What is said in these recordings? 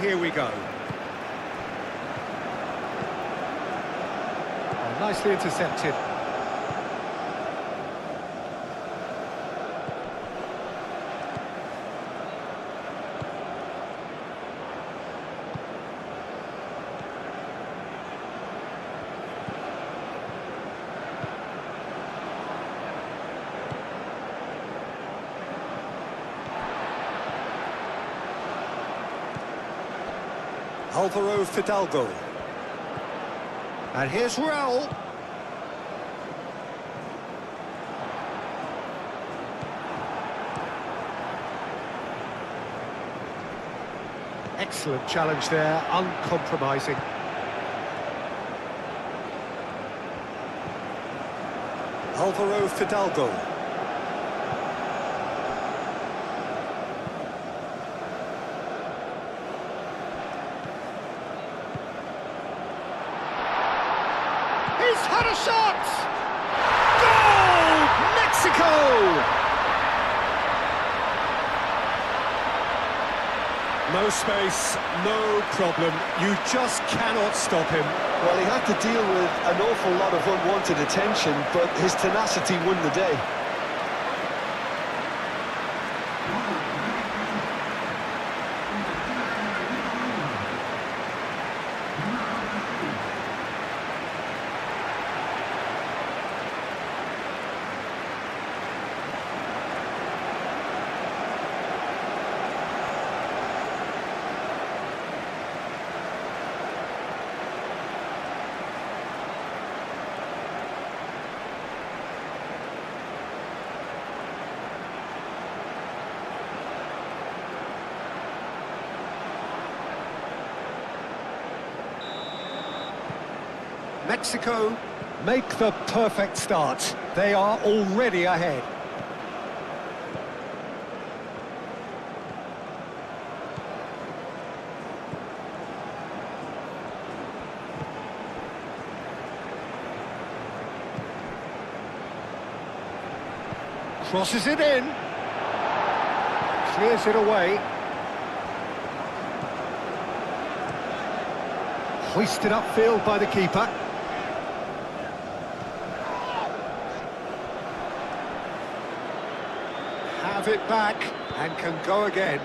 here we go. Oh, nicely intercepted. Alvaro Fidalgo. And here's Raul. Excellent challenge there, uncompromising. Alvaro Fidalgo. He's had a shot! Goal! Mexico! No space, no problem. You just cannot stop him. Well, he had to deal with an awful lot of unwanted attention, but his tenacity won the day. Mexico make the perfect start. They are already ahead. Crosses it in. Clears it away. Hoisted upfield by the keeper. Have it back and can go again.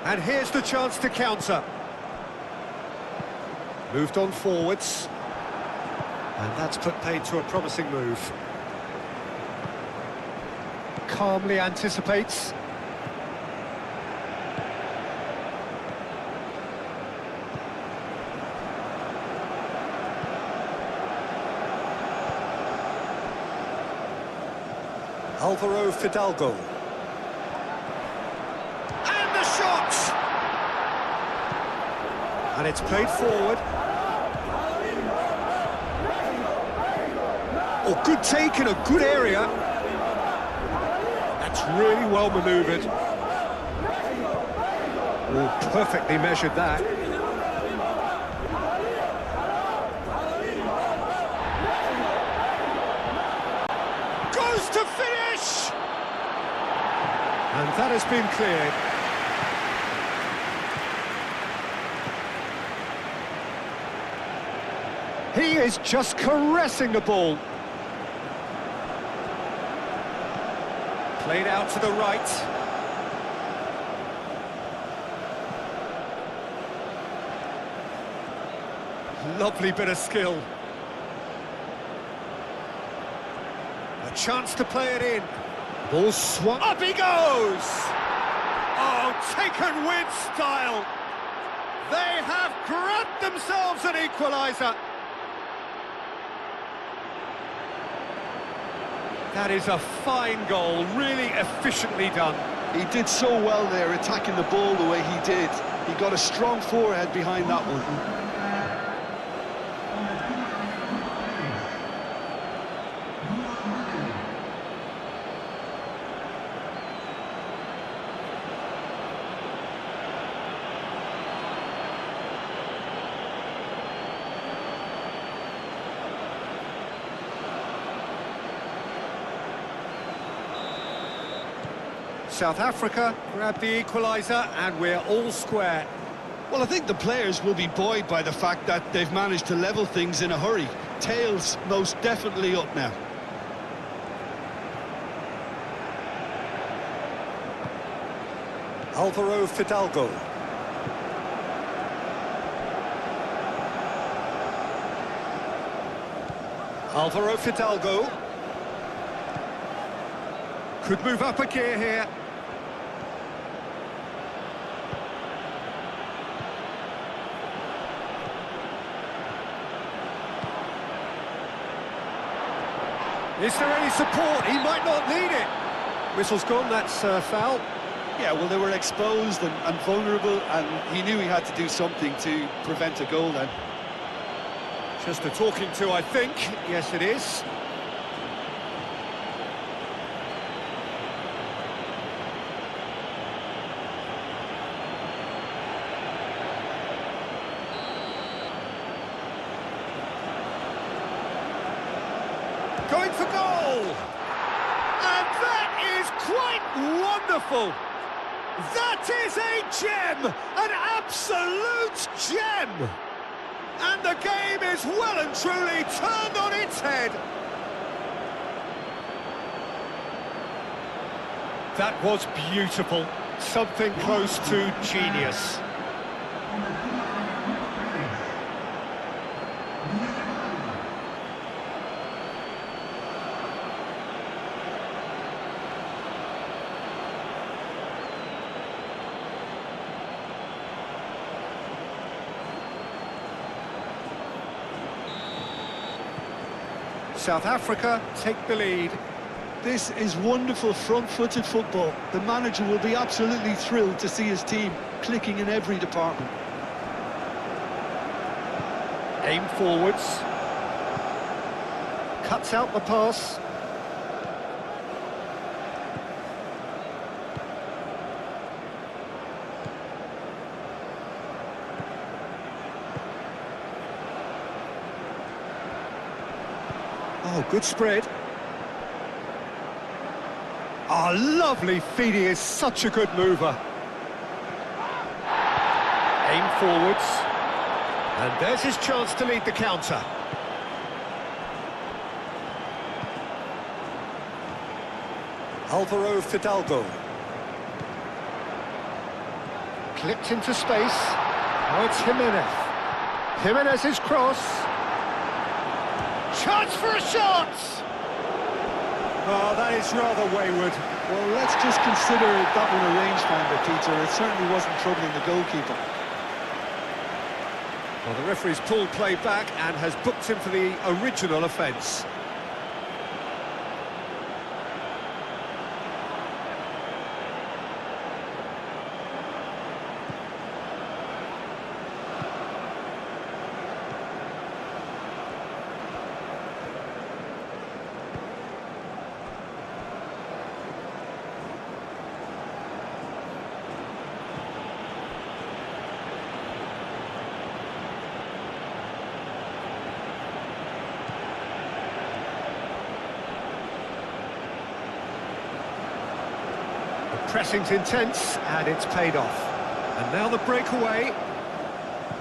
And here's the chance to counter. Moved on forwards. And that's put paid to a promising move. Calmly anticipates. Alvaro Fidalgo. And the shot! And it's played forward. Oh, good take in a good area. That's really well manoeuvred. Oh, perfectly measured that. Goes to finish! And that has been cleared. He is just caressing the ball. Played out to the right. Lovely bit of skill. A chance to play it in. Ball swung. Up he goes! Oh, taken with style. They have grabbed themselves an equaliser. That is a fine goal, really efficiently done. He did so well there, attacking the ball the way he did. He got a strong forehead behind that one. South Africa grab the equaliser and we're all square. Well, I think the players will be buoyed by the fact that they've managed to level things in a hurry. Tails most definitely up now. Alvaro Fidalgo. Alvaro Fidalgo. Could move up a gear here. Is there any support? He might not need it. Whistle's gone, that's foul. Yeah, well, they were exposed and vulnerable, and he knew he had to do something to prevent a goal then. Just a talking to, I think. Yes, it is. Going for goal! And that is quite wonderful! That is a gem! An absolute gem! And the game is well and truly turned on its head. That was beautiful. Something close to genius. South Africa take the lead. This is wonderful front-footed football. The manager will be absolutely thrilled to see his team clicking in every department. Aim forwards. Cuts out the pass. Oh, good spread. Oh, lovely feed. He is such a good mover. Aim forwards. And there's his chance to lead the counter. Alvaro Fidalgo. Clipped into space. Now it's Jimenez. Jimenez's cross. Chance for a shot! Oh, that is rather wayward. Well, let's just consider that one a rangefinder, Peter. It certainly wasn't troubling the goalkeeper. Well, the referee's pulled play back and has booked him for the original offence. Pressing's intense, and it's paid off. And now the breakaway.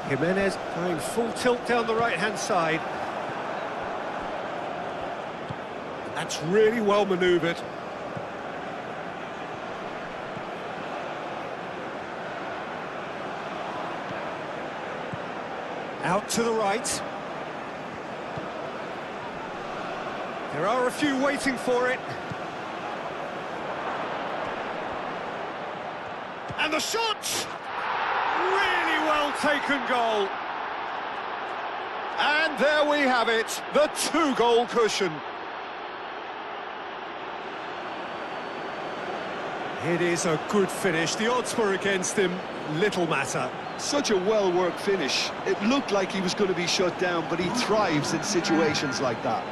Jimenez going full tilt down the right-hand side. That's really well manoeuvred. Out to the right. There are a few waiting for it. And the shot! Really well taken goal. And there we have it, the two-goal cushion. It is a good finish. The odds were against him, little matter. Such a well-worked finish. It looked like he was going to be shut down, but he thrives in situations like that.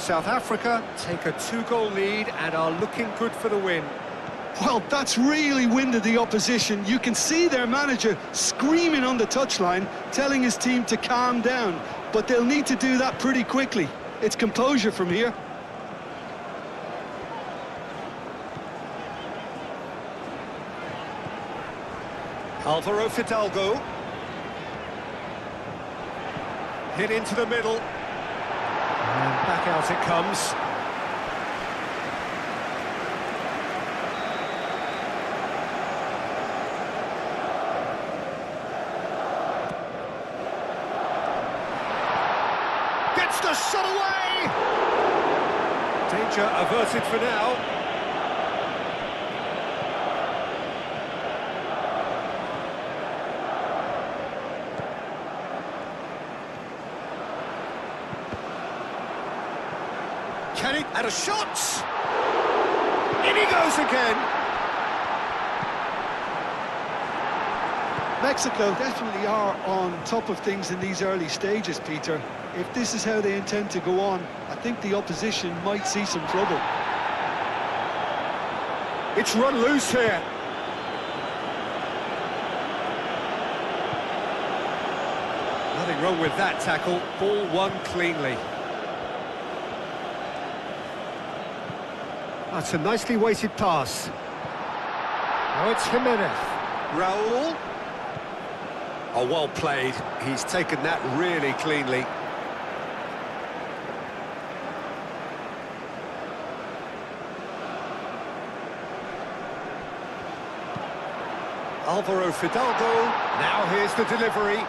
South Africa take a 2-goal lead and are looking good for the win. Well, that's really winded the opposition. You can see their manager screaming on the touchline, telling his team to calm down. But they'll need to do that pretty quickly. It's composure from here. Alvaro Fidalgo. Hit into the middle. And back out it comes. Gets the shot away! Danger averted for now. Can he? And a shot! In he goes again! Mexico definitely are on top of things in these early stages, Peter. If this is how they intend to go on, I think the opposition might see some trouble. It's run loose here. Nothing wrong with that tackle. Ball won cleanly. That's a nicely weighted pass. Now it's Jimenez. Raul. Oh, well played. He's taken that really cleanly. Alvaro Fidalgo. Now here's the delivery.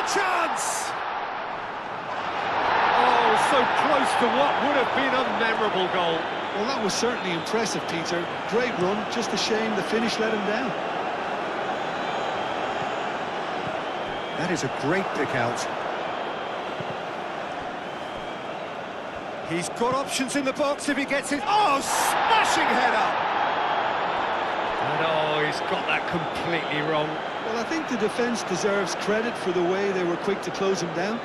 Chance! Oh, so close to what would have been a memorable goal. Well, that was certainly impressive, Peter. Great run, just a shame the finish let him down. That is a great pick out. He's got options in the box if he gets it. Oh, smashing header! And oh, he's got that completely wrong. Well, I think the defence deserves credit for the way they were quick to close him down.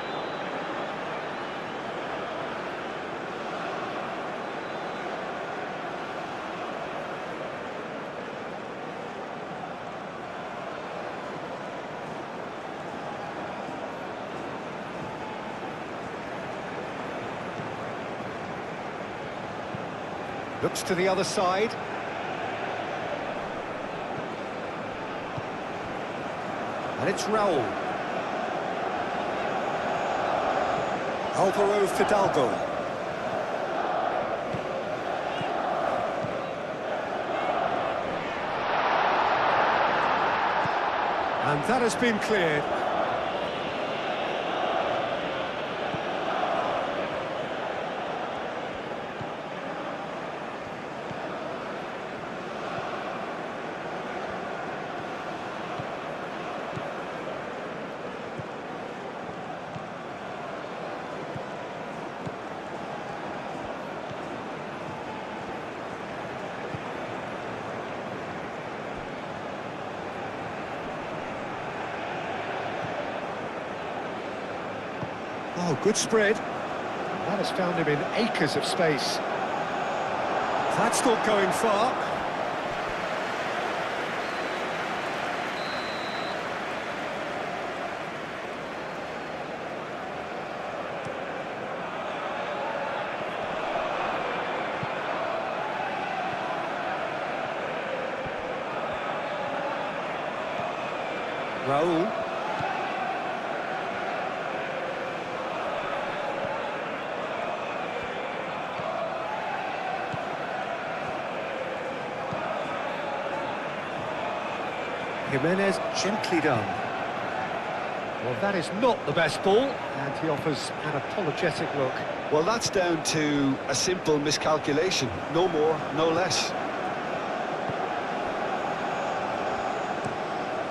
Looks to the other side. And it's Raul. Alvaro Fidalgo. And that has been cleared. Oh, good spread. That has found him in acres of space. That's not going far. Raul. Jimenez gently done. Well, that is not the best ball, and he offers an apologetic look. Well, that's down to a simple miscalculation. No more, no less.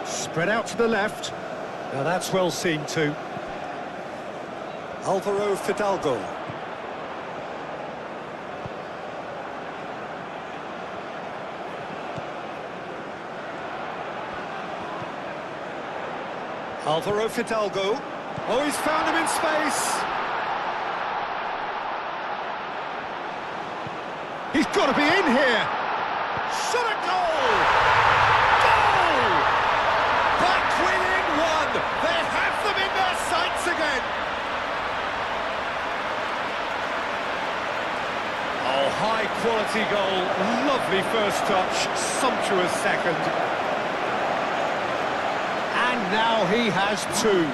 Spread out to the left. Now that's well seen too. Alvaro Fidalgo. Alvaro Fidalgo. Oh, he's found him in space. He's got to be in here. Shot a goal! Goal! Back within one. They have them in their sights again. Oh, high-quality goal. Lovely first touch. Sumptuous second. And now he has two.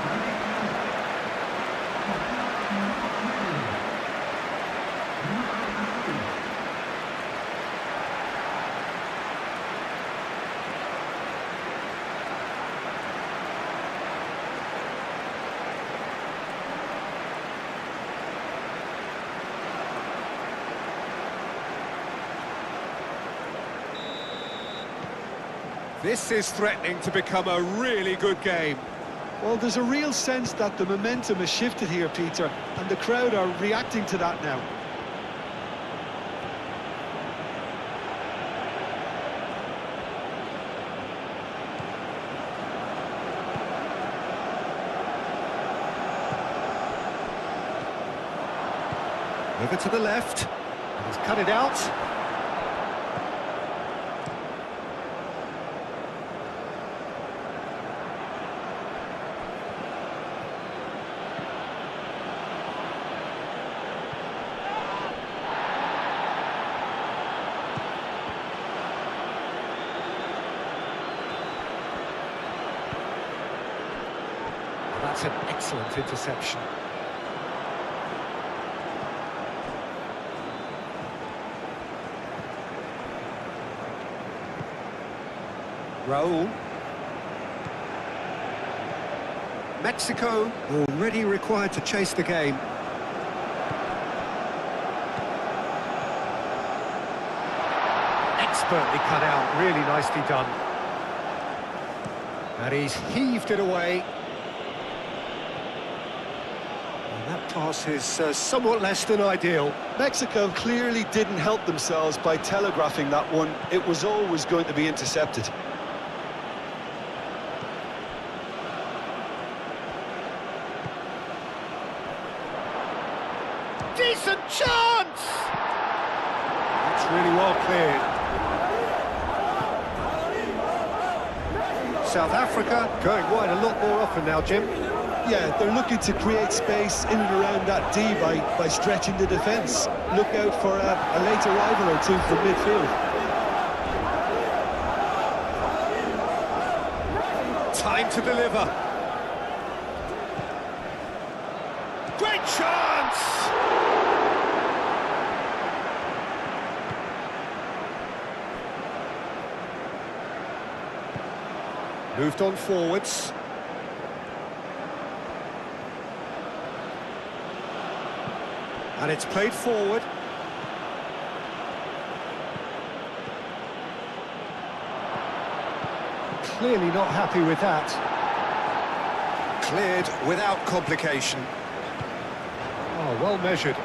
This is threatening to become a really good game. Well, there's a real sense that the momentum has shifted here, Peter, and the crowd are reacting to that now. Over to the left, and he's cut it out. That's an excellent interception. Raul. Mexico already required to chase the game. Expertly cut out, really nicely done. And he's heaved it away. That pass is somewhat less than ideal. Mexico clearly didn't help themselves by telegraphing that one. It was always going to be intercepted. Decent chance! That's really well cleared. South Africa going wide a lot more often now, Jim. Yeah, they're looking to create space in and around that D by stretching the defence. Look out for a late arrival or two from midfield. Time to deliver. Great chance! Moved on forwards. And it's played forward. Clearly not happy with that. Cleared without complication. Oh, well measured.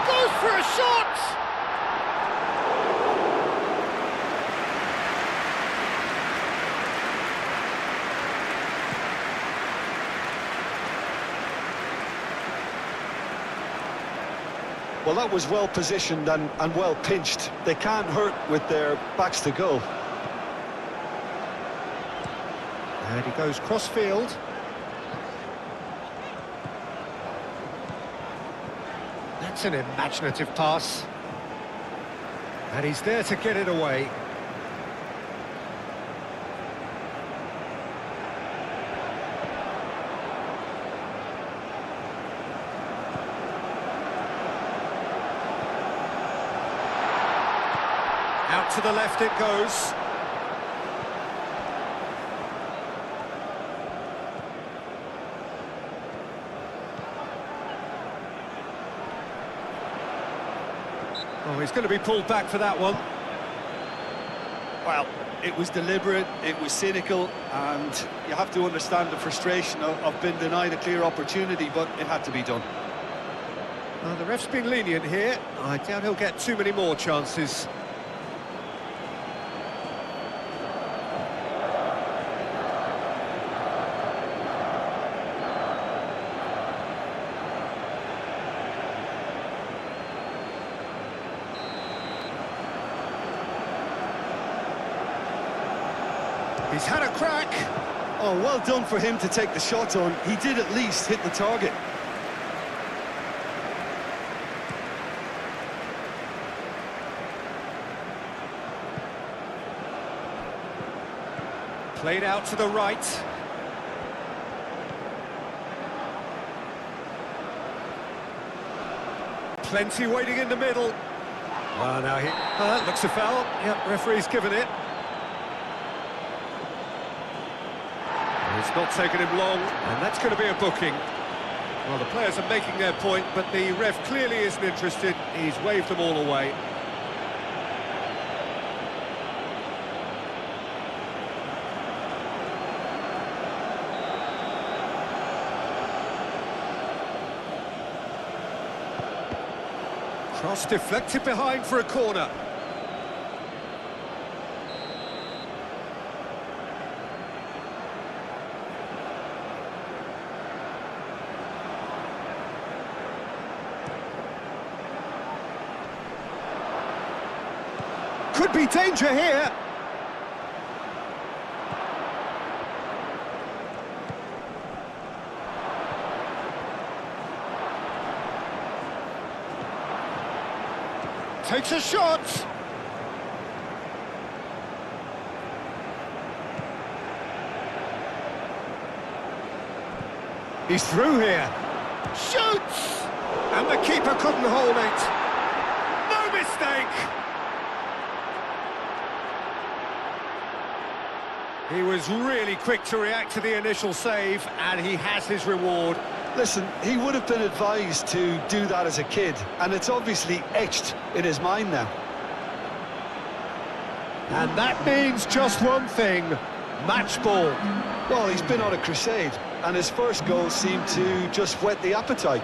Goes for a shot! Well, that was well positioned and well pinched. They can't hurt with their backs to goal. And he goes cross-field. That's an imaginative pass. And he's there to get it away. Out to the left it goes. Oh, he's going to be pulled back for that one. Well, it was deliberate, it was cynical, and you have to understand the frustration of being denied a clear opportunity, but it had to be done. Well, the ref's been lenient here. I doubt he'll get too many more chances. He's had a crack. Oh, well done for him to take the shot on. He did at least hit the target. Played out to the right. Plenty waiting in the middle. Well, now he... looks a foul. Yep, referee's given it. It's not taken him long, and that's going to be a booking. Well, the players are making their point, but the ref clearly isn't interested. He's waved them all away. Cross deflected behind for a corner. Could be danger here. Takes a shot. He's through here. Shoots! And the keeper couldn't hold it. No mistake. He was really quick to react to the initial save, and he has his reward. Listen, he would have been advised to do that as a kid, and it's obviously etched in his mind now. And that means just one thing, match ball. Well, he's been on a crusade, and his first goal seemed to just whet the appetite.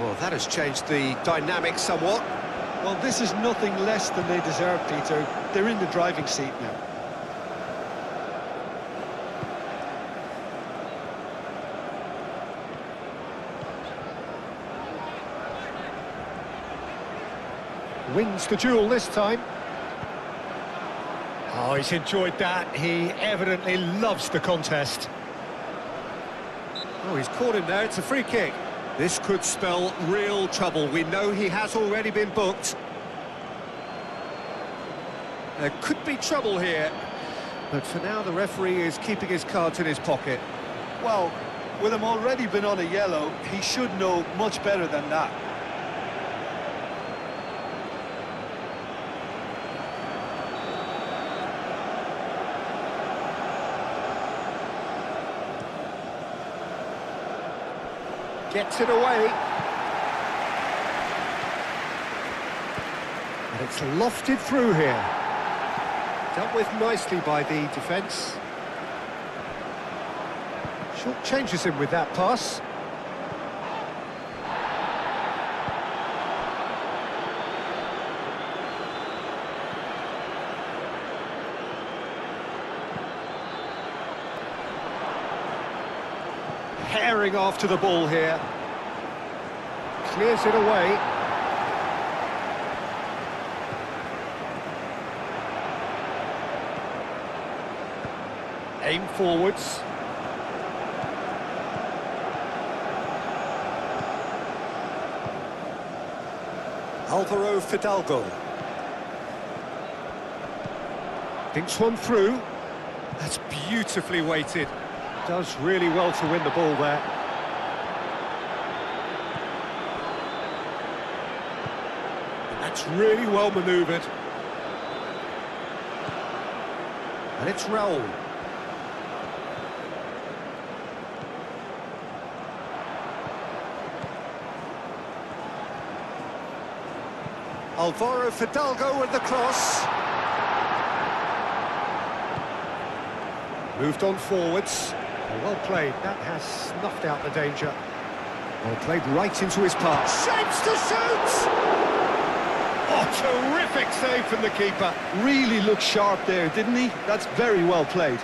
Well, that has changed the dynamic somewhat. Well, this is nothing less than they deserve, Peter. They're in the driving seat now. Wins the duel this time. Oh, he's enjoyed that. He evidently loves the contest. Oh, he's caught him there. It's a free kick. This could spell real trouble. We know he has already been booked. There could be trouble here. But for now, the referee is keeping his cards in his pocket. Well, with him already been on a yellow, he should know much better than that. Gets it away. And it's lofted through here. Dealt with nicely by the defence. Short changes him with that pass. Herring after the ball here. Clears it away. Aim forwards. Alvaro Fidalgo. Thinks one through. That's beautifully weighted. Does really well to win the ball there. That's really well manoeuvred. And it's Raul. Alvaro Fidalgo with the cross. Moved on forwards. Well played. That has snuffed out the danger. Well played right into his path. Shapes to shoot! Oh, terrific save from the keeper. Really looked sharp there, didn't he? That's very well played.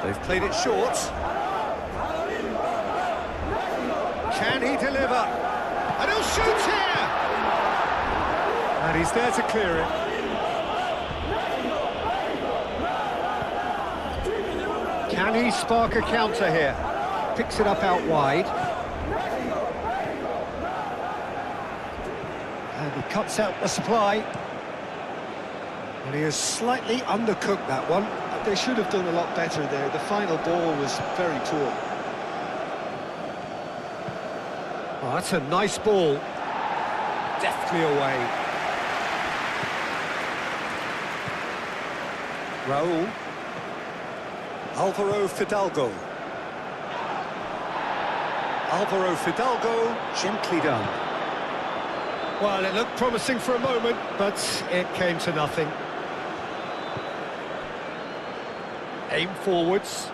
They've played it short. Can he deliver? And he'll shoot here! And he's there to clear it. Can he spark a counter here? Picks it up out wide. And he cuts out the supply. And he has slightly undercooked that one. They should have done a lot better there. The final ball was very poor. Oh, that's a nice ball. Deftly away. Raul. Alvaro Fidalgo. Alvaro Fidalgo, gently done. Well, it looked promising for a moment, but it came to nothing. Aim forwards.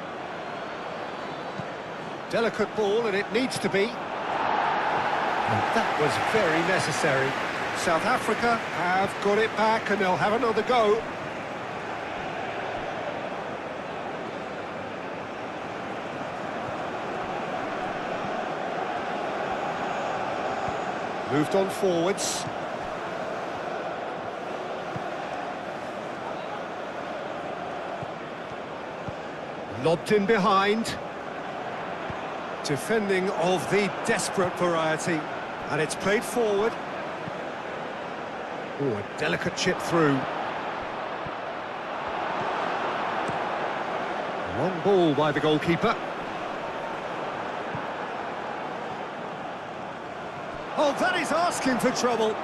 Delicate ball, and it needs to be. And that was very necessary. South Africa have got it back, and they'll have another go. Moved on forwards. Lobbed in behind. Defending of the desperate variety. And it's played forward. Oh, a delicate chip through. Long ball by the goalkeeper. Oh, that is asking for trouble.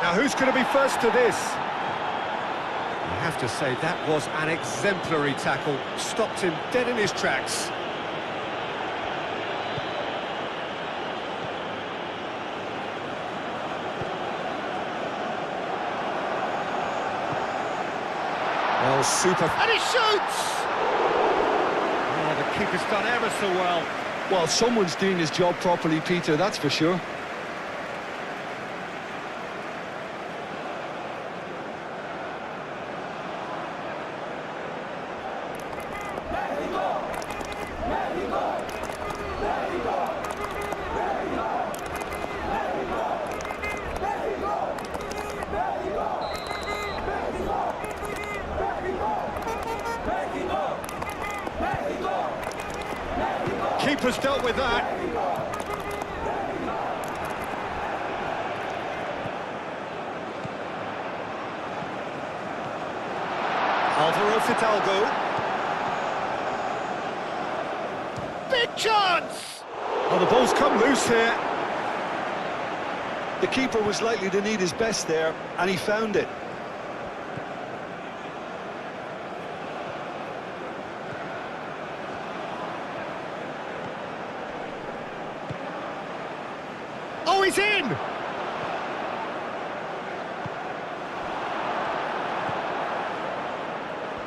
Now, who's going to be first to this? I have to say, that was an exemplary tackle. Stopped him dead in his tracks. Oh, super. And he shoots! Oh, the keeper's done ever so well. Well, someone's doing his job properly, Peter, that's for sure. Keeper's dealt with that. Alvaro Fidalgo. Big chance! Oh, the ball's come loose here. The keeper was likely to need his best there, and he found it. Oh, he's in!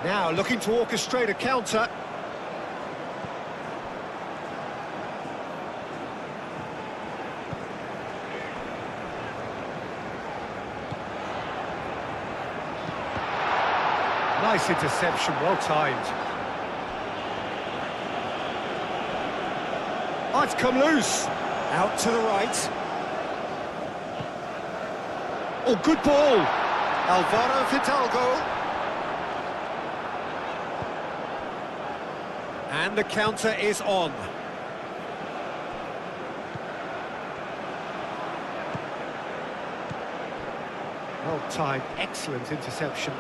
Now looking to orchestrate a counter. Nice interception, well timed. Oh, it's come loose. Out to the right. Oh, good ball. Alvaro Fidalgo. And the counter is on. Well timed, excellent interception.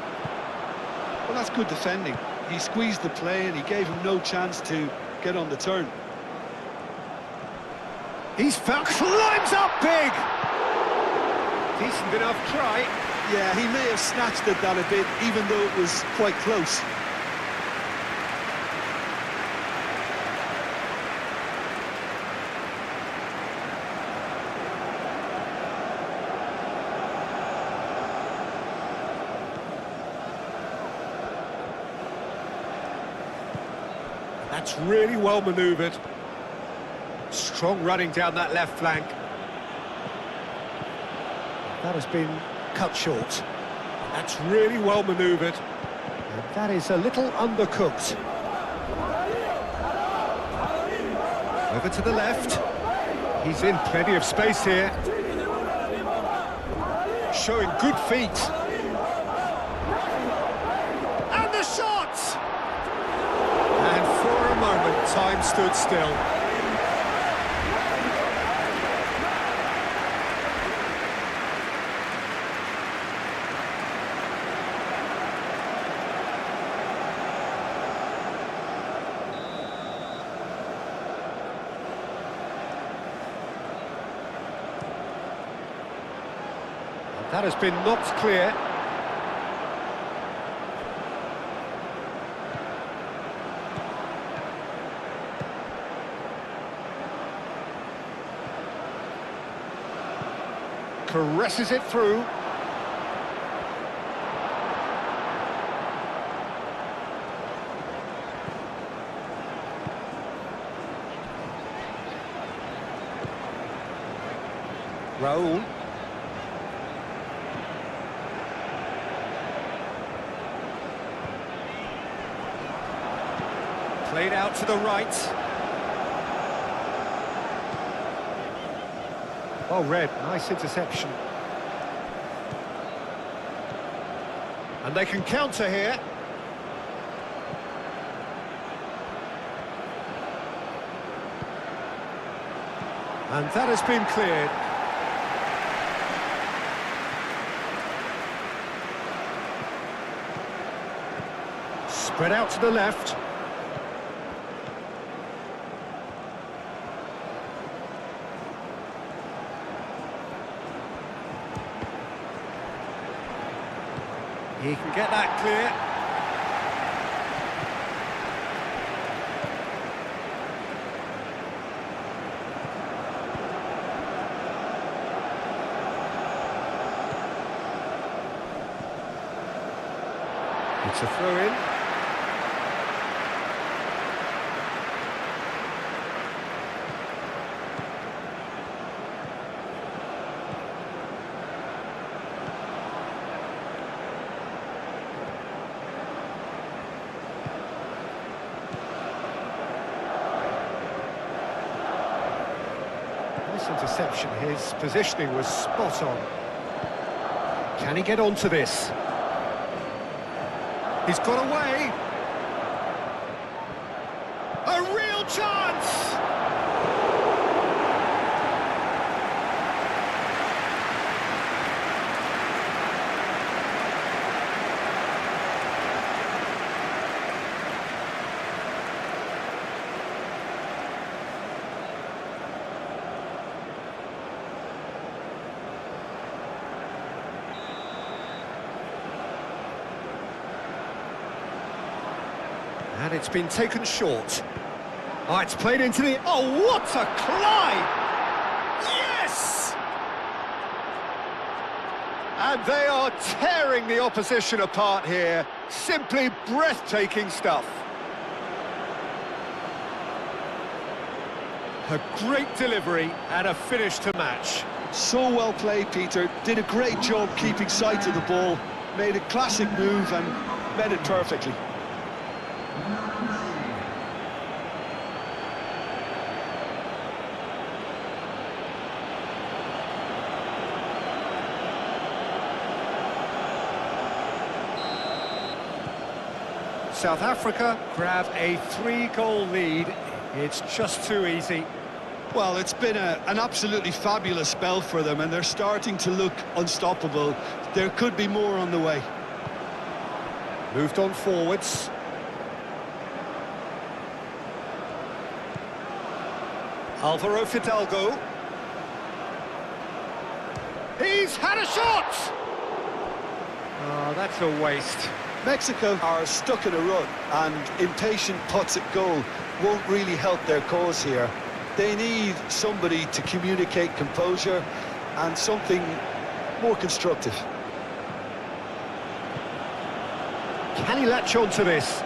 Well, that's good defending. He squeezed the play and he gave him no chance to get on the turn. He's found, climbs up big! Decent enough try. Yeah, he may have snatched at that a bit, even though it was quite close. That's really well manoeuvred. Strong running down that left flank. That has been cut short. That's really well manoeuvred. And that is a little undercooked. Over to the left. He's in plenty of space here. Showing good feet. And the shot! And for a moment, time stood still. That has been knocked clear. Caresses it through. Raul. Played out to the right. Well read, nice interception. And they can counter here. And that has been cleared. Spread out to the left. He can get that clear. It's a throw-in. Interception, his positioning was spot on. Can he get onto this? He's got away. A real chance! And it's been taken short. Oh, it's played into the... Oh, what a climb! Yes! And they are tearing the opposition apart here. Simply breathtaking stuff. A great delivery and a finish to match. So well played, Peter. Did a great job keeping sight of the ball. Made a classic move and met it perfectly. South Africa grab a 3-goal lead. It's just too easy. Well, it's been an absolutely fabulous spell for them, and they're starting to look unstoppable. There could be more on the way. Moved on forwards. Alvaro Fidalgo. He's had a shot! Oh, that's a waste. Mexico are stuck in a rut, and impatient putts at goal won't really help their cause here. They need somebody to communicate composure and something more constructive. Can he latch on to this?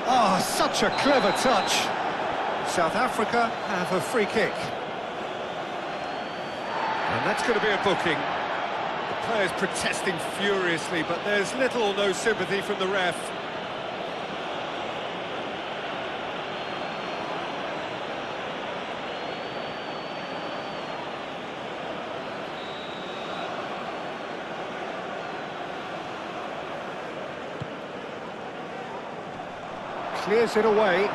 Oh, such a clever touch. South Africa have a free kick. And that's going to be a booking. The players protesting furiously, but there's little or no sympathy from the ref. Clears it away.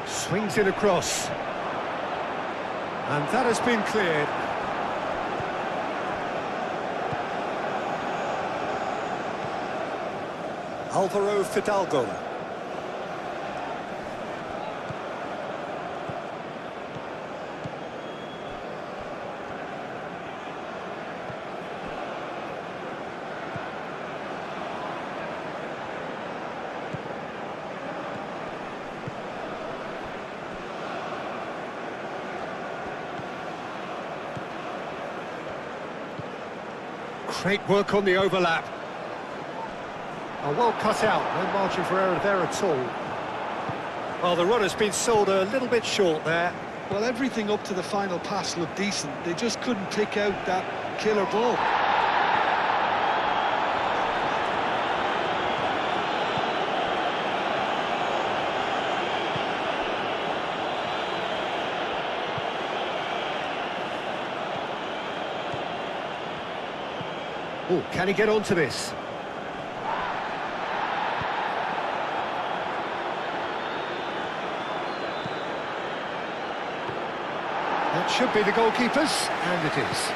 Swings it across. And that has been cleared. Alvaro Fidalgo. Great work on the overlap. Oh, well cut out, no margin for error there at all. Well, the run has been sold a little bit short there. Well, everything up to the final pass looked decent. They just couldn't pick out that killer ball. Oh, can he get onto this? That should be the goalkeeper's, and it is.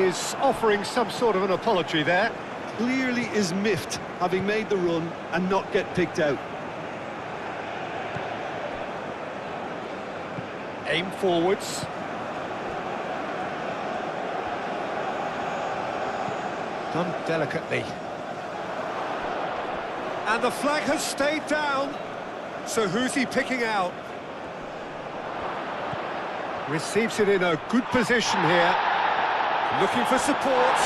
He's offering some sort of an apology there. Clearly is miffed, having made the run and not get picked out. Aim forwards. Done delicately. And the flag has stayed down. So who's he picking out? Receives it in a good position here. Looking for support.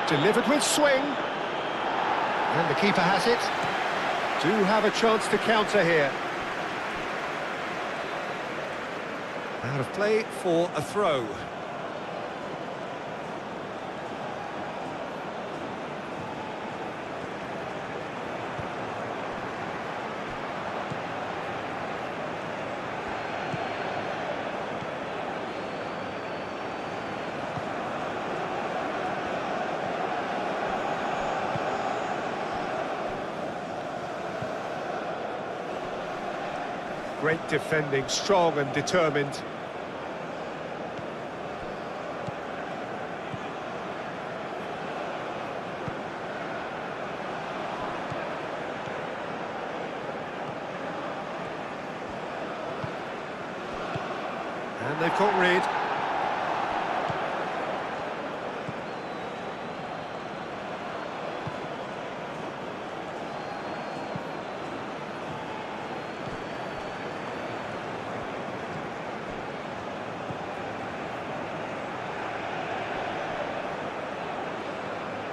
Delivered with swing. And the keeper has it. Do have a chance to counter here. Out of play for a throw. Great defending, strong and determined. And they've got rid.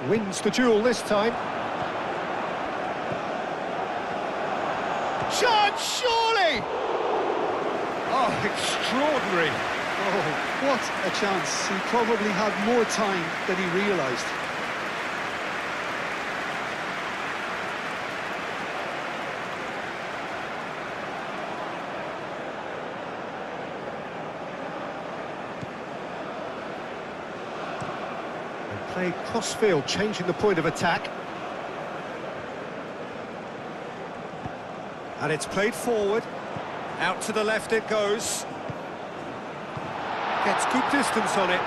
Wins the duel this time. Chance, surely! Oh, extraordinary. Oh, what a chance. He probably had more time than he realised. Play cross-field, changing the point of attack. And it's played forward. Out to the left it goes. Gets good distance on it.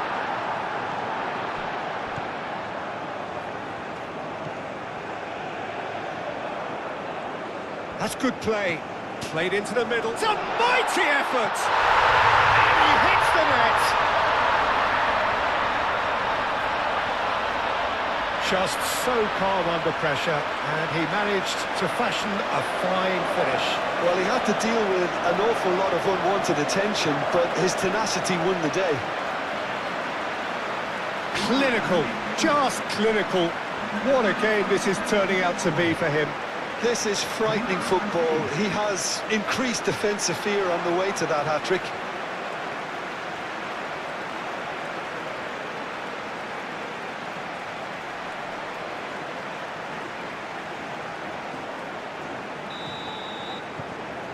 That's good play. Played into the middle. It's a mighty effort! And he hits the net! Just so calm under pressure, and he managed to fashion a fine finish. Well, he had to deal with an awful lot of unwanted attention, but his tenacity won the day. Clinical, just clinical. What a game this is turning out to be for him. This is frightening football. He has increased defensive fear on the way to that hat-trick.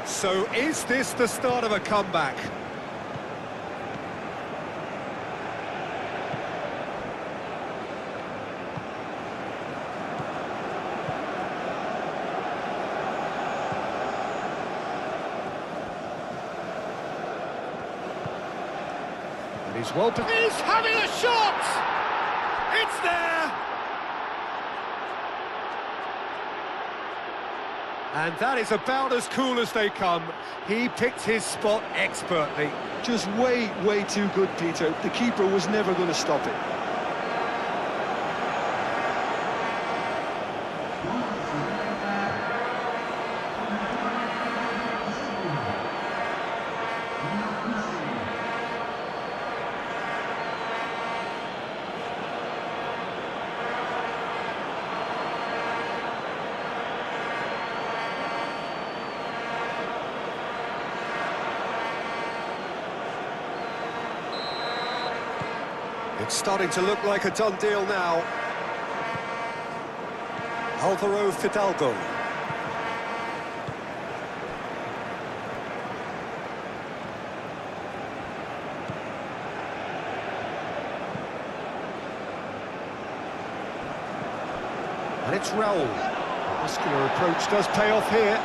So is this the start of a comeback? And he's he's having a shot! It's there! And that is about as cool as they come. He picked his spot expertly. Just way too good, Peter. The keeper was never going to stop it. It's starting to look like a done deal now. Alvaro Fidalgo. And it's Raul. Muscular approach does pay off here.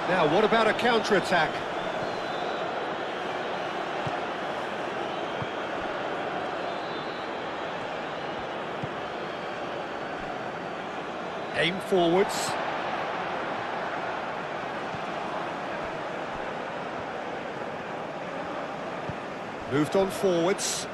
Now, what about a counter-attack? Aim forwards. Moved on forwards.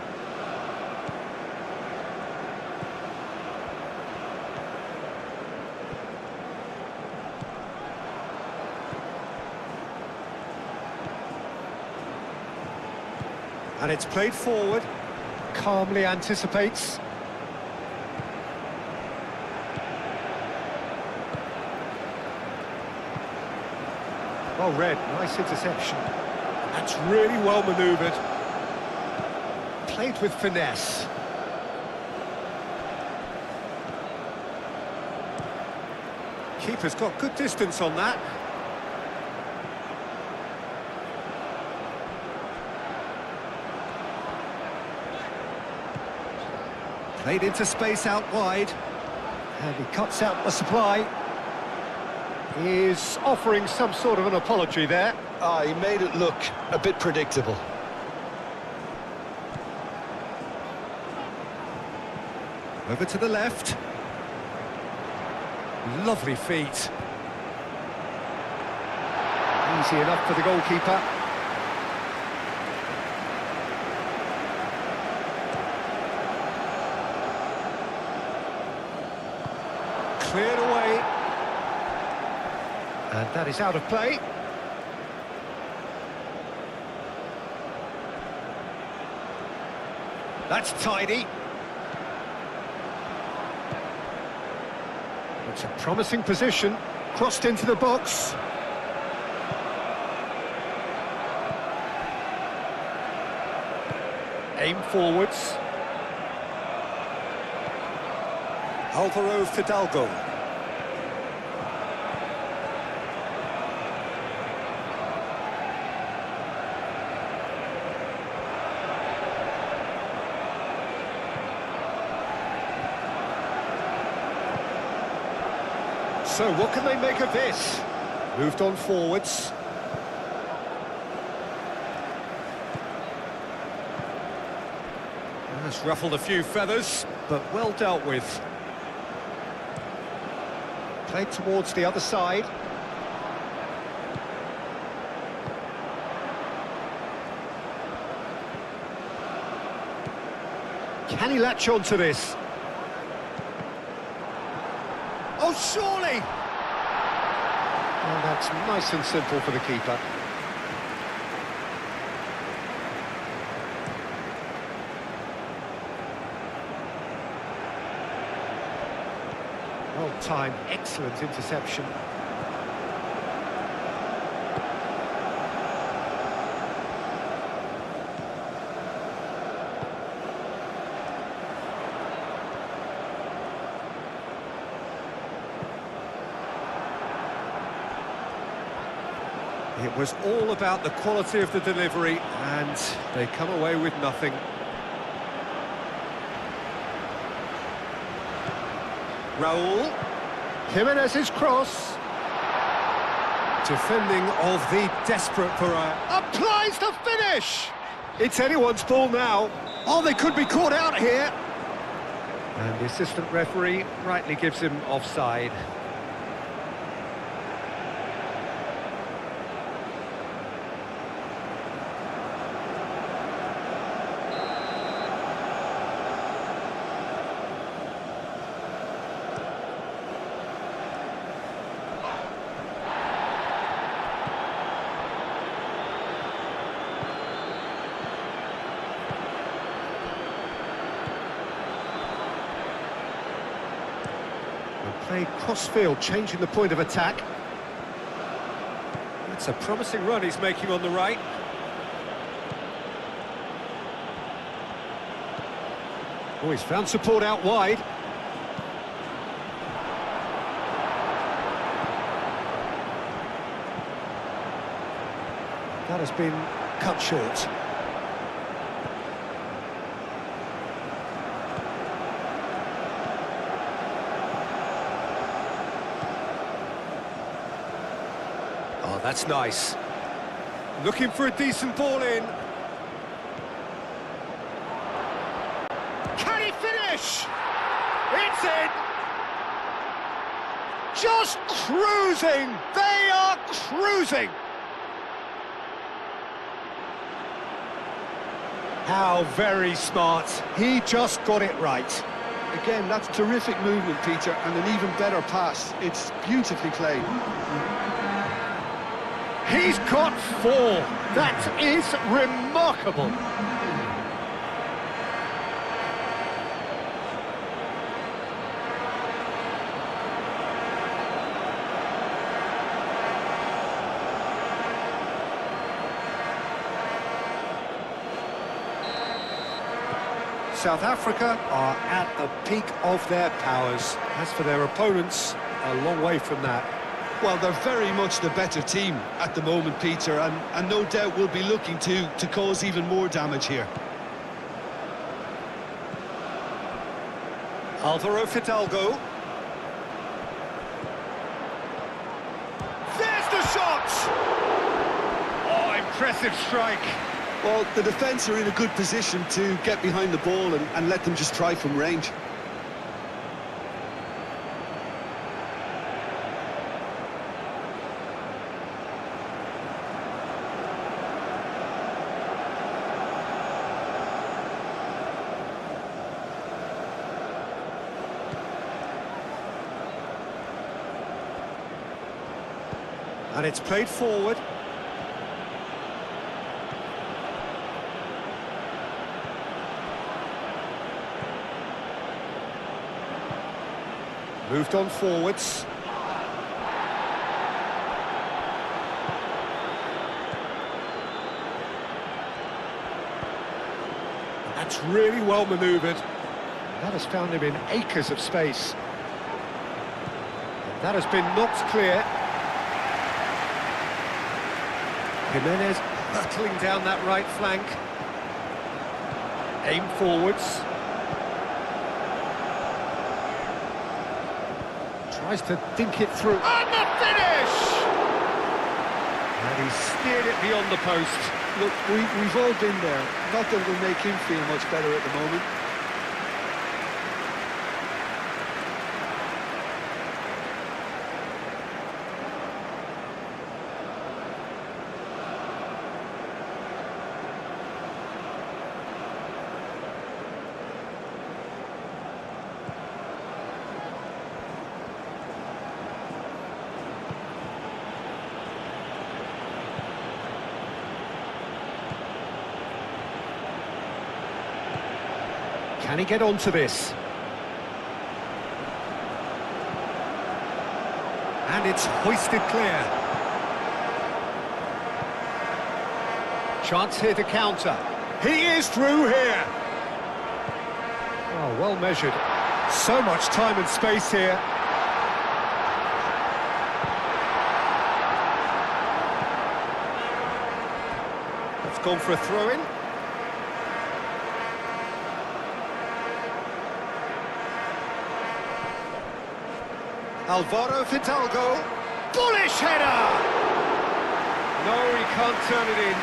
And it's played forward. Calmly anticipates. Well read, nice interception. That's really well manoeuvred. Played with finesse. Keeper's got good distance on that. Played into space out wide. And he cuts out the supply. Is offering some sort of an apology there. He made it look a bit predictable. Over to the left. Lovely feet. Easy enough for the goalkeeper. Cleared away. And that is out of play. That's tidy. It's a promising position. Crossed into the box. Aim forwards. Alvaro Fidalgo. So what can they make of this? Moved on forwards. That's ruffled a few feathers, but well dealt with. Played towards the other side. Can he latch on to this? Oh, surely! And that's nice and simple for the keeper. Well timed, excellent interception. It was all about the quality of the delivery, and they come away with nothing. Raul. Jimenez's cross. Defending of the desperate Pereira. Applies the finish! It's anyone's ball now. Oh, they could be caught out here. And the assistant referee rightly gives him offside. Played cross-field, changing the point of attack. That's a promising run he's making on the right. Oh, he's found support out wide. That has been cut short. Oh, that's nice. Looking for a decent ball in. Can he finish? It's in! Just cruising! They are cruising! How very smart. He just got it right. Again, that's terrific movement, Peter, and an even better pass. It's beautifully played. He's got 4. That is remarkable. South Africa are at the peak of their powers. As for their opponents, a long way from that. Well, they're very much the better team at the moment, Peter, and no doubt will be looking to cause even more damage here. Alvaro Fidalgo. There's the shot! Oh, impressive strike. Well, the defence are in a good position to get behind the ball and let them just try from range. And it's played forward. Moved on forwards. That's really well manoeuvred. That has found him in acres of space. That has been knocked clear. Jimenez hurtling down that right flank. Aim forwards. Tries to dink it through. And the finish! And he steered it beyond the post. Look, we've all been there. Not that it'll make him feel much better at the moment. Can he get onto this? And it's hoisted clear. Chance here to counter. He is through here. Oh, well measured. So much time and space here. It's gone for a throw-in. Alvaro Fidalgo, bullish header! No, he can't turn it in.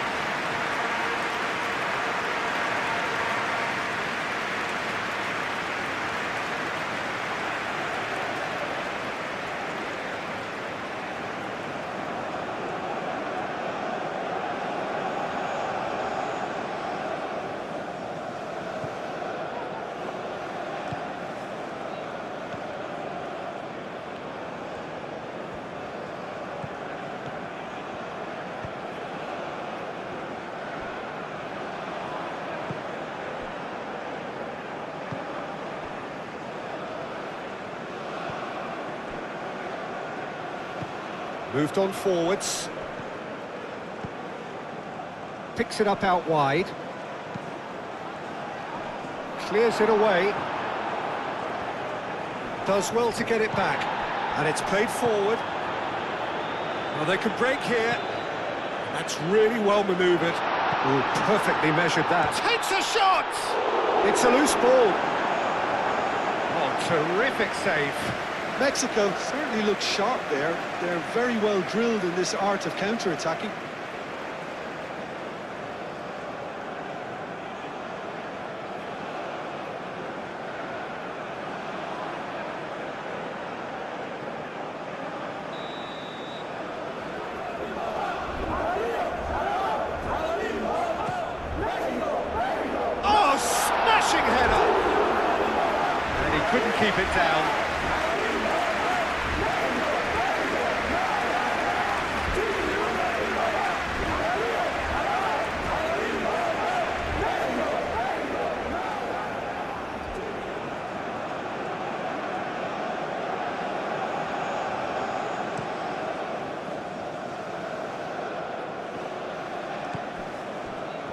Moved on forwards. Picks it up out wide. Clears it away. Does well to get it back. And it's played forward. Now they can break here. That's really well manoeuvred. Ooh, perfectly measured that. Takes a shot! It's a loose ball. Oh, terrific save. Mexico certainly looks sharp there. They're very well drilled in this art of counter-attacking. Oh, smashing header! And he couldn't keep it down.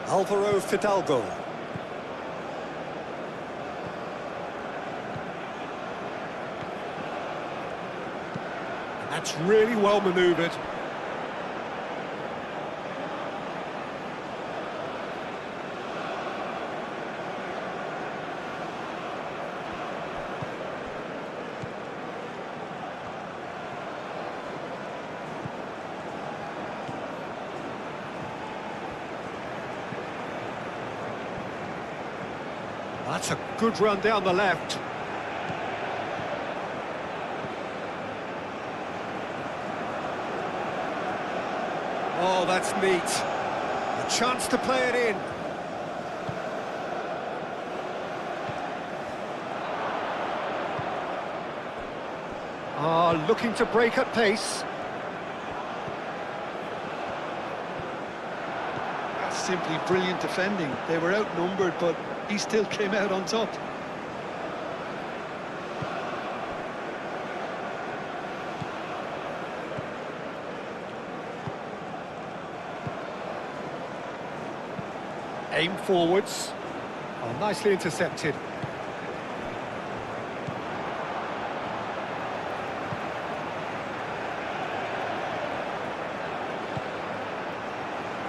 Alvaro Fidalgo. That's really well manoeuvred. That's a good run down the left. Oh, that's neat. A chance to play it in. Looking to break at pace. That's simply brilliant defending. They were outnumbered, but he still came out on top. Aim forwards. Oh, nicely intercepted.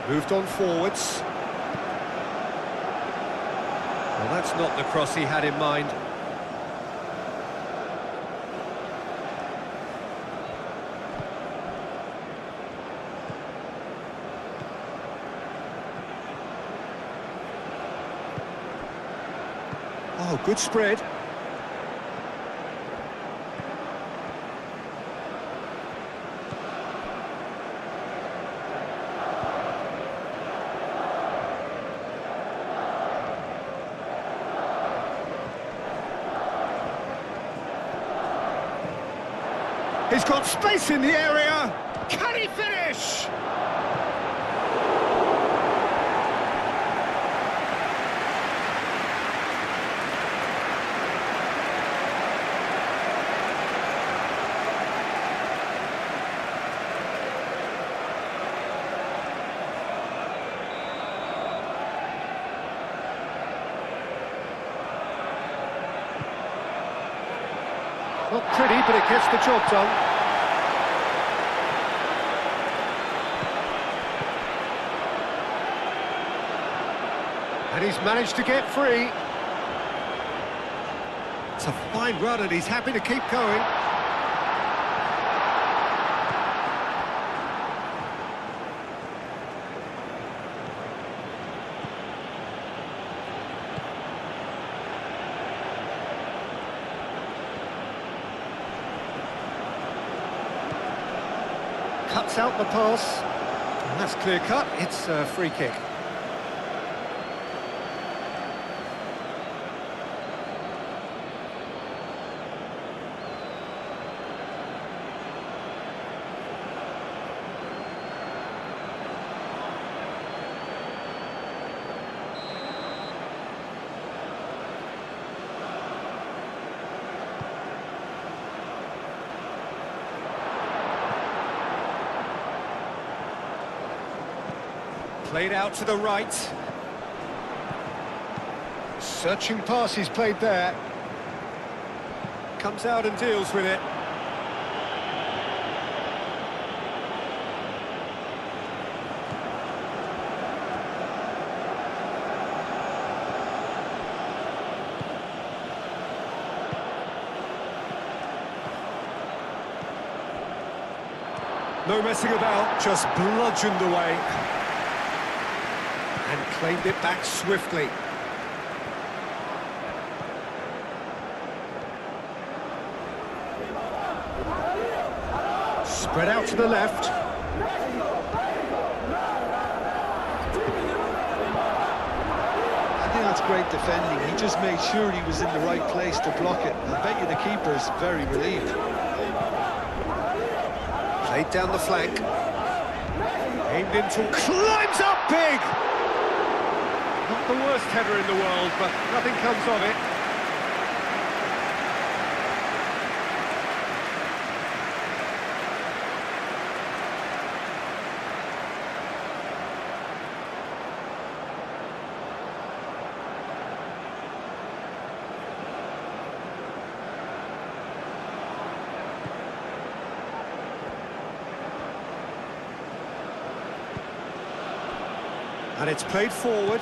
Moved on forwards. Well, that's not the cross he had in mind. Oh, good spread. He's got space in the area. Can he finish? Not pretty, but it gets the job done. And he's managed to get free. It's a fine run and he's happy to keep going. Cuts out the pass. And that's clear cut. It's a free kick. Played out to the right. Searching pass he's played there. Comes out and deals with it. No messing about, just bludgeoned away. And claimed it back swiftly. Spread out to the left. I think that's great defending. He just made sure he was in the right place to block it. I bet you the keeper's very relieved. Played down the flank. Aimed into... Climbs up big! Not the worst header in the world, but nothing comes of it. And it's played forward.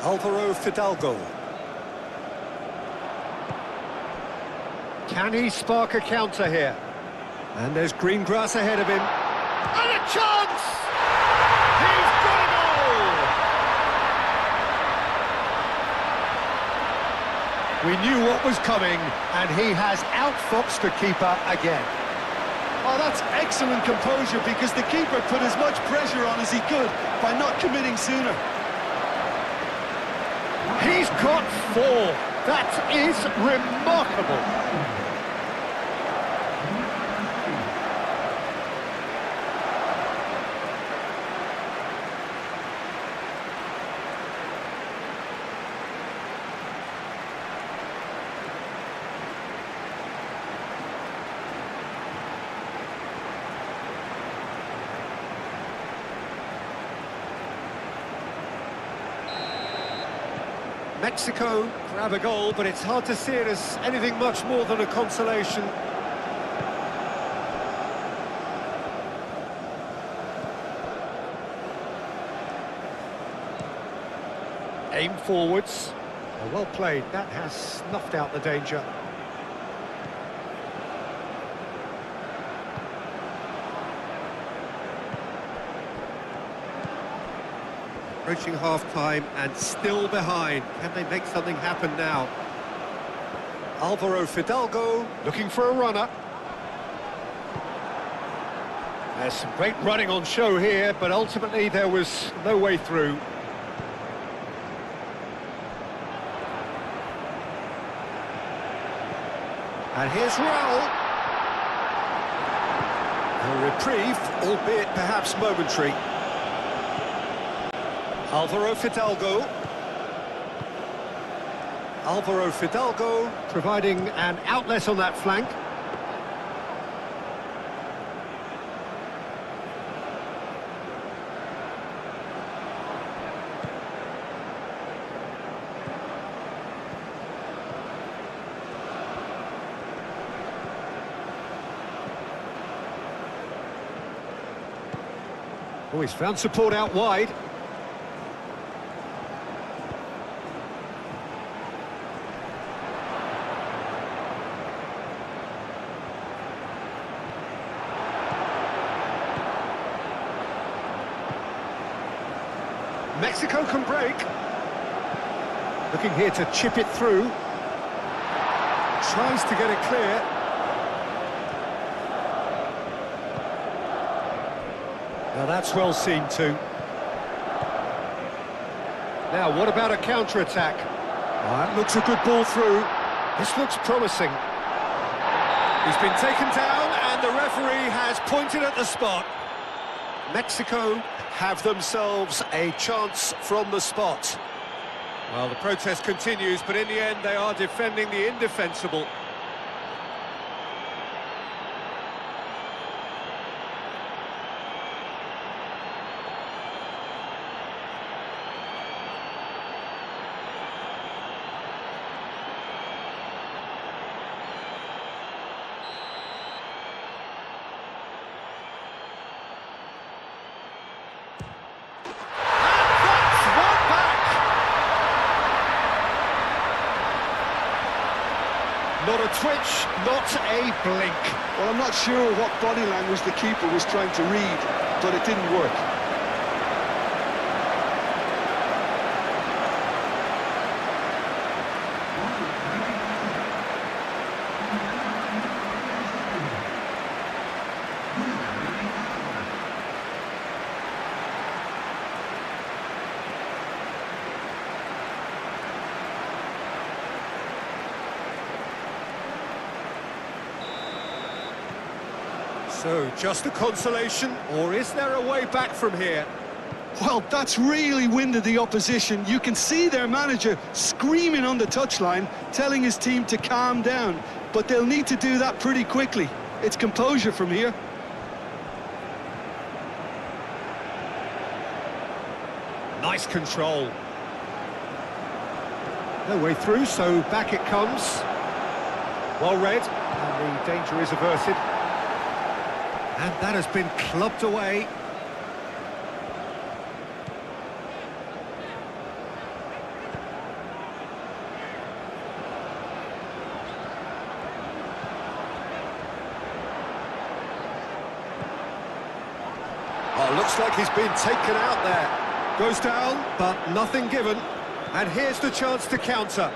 Alvaro Fidalgo. Can he spark a counter here? And there's green grass ahead of him. And a chance! He's got a goal! We knew what was coming, and he has outfoxed the keeper again. Oh, that's excellent composure because the keeper put as much pressure on as he could by not committing sooner. He's got 4. That is remarkable. Mexico grab a goal, but it's hard to see it as anything much more than a consolation. Aim forwards. Well played, that has snuffed out the danger. Approaching half-time and still behind. Can they make something happen now? Alvaro Fidalgo looking for a runner. There's some great running on show here, but ultimately there was no way through. And here's Raul. A reprieve, albeit perhaps momentary. Alvaro Fidalgo. Alvaro Fidalgo providing an outlet on that flank. Oh, he's found support out wide. Mexico can break. Looking here to chip it through. Tries to get it clear. Now that's well seen too. Now what about a counter-attack? That looks a good ball through. This looks promising. He's been taken down and the referee has pointed at the spot. Mexico have themselves a chance from the spot. Well, the protest continues, but in the end they are defending the indefensible. Not a twitch, not a blink. Well, I'm not sure what body language the keeper was trying to read, but it didn't work. So, just a consolation, or is there a way back from here? Well, that's really winded the opposition. You can see their manager screaming on the touchline, telling his team to calm down. But they'll need to do that pretty quickly. It's composure from here. Nice control. No way through, so back it comes. Well read, and the danger is averted. And that has been clubbed away. Oh, looks like he's been taken out there. Goes down, but nothing given. And here's the chance to counter.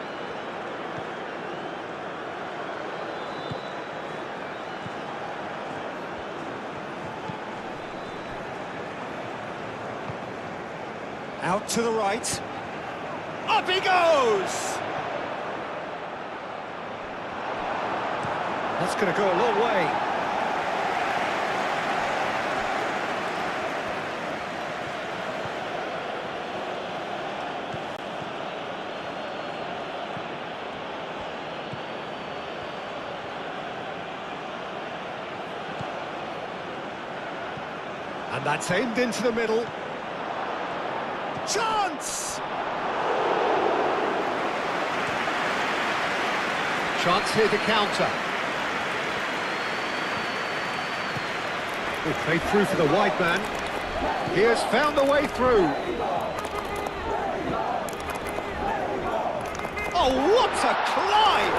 Out to the right. Up he goes! That's going to go a long way. And that's aimed into the middle. Chance! Chance here to counter. Oh, played through for the wide man. He has found the way through. Oh, what a climb!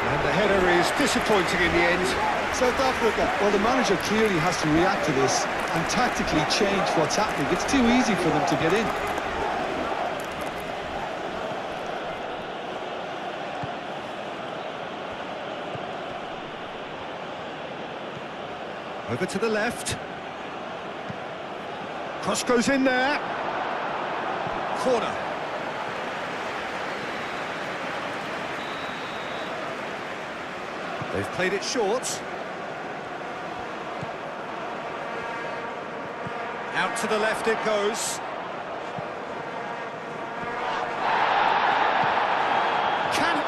And the header is disappointing in the end. South Africa, well, the manager clearly has to react to this and tactically change what's happening. It's too easy for them to get in. Over to the left. Cross goes in there. Corner. They've played it short. Out to the left it goes.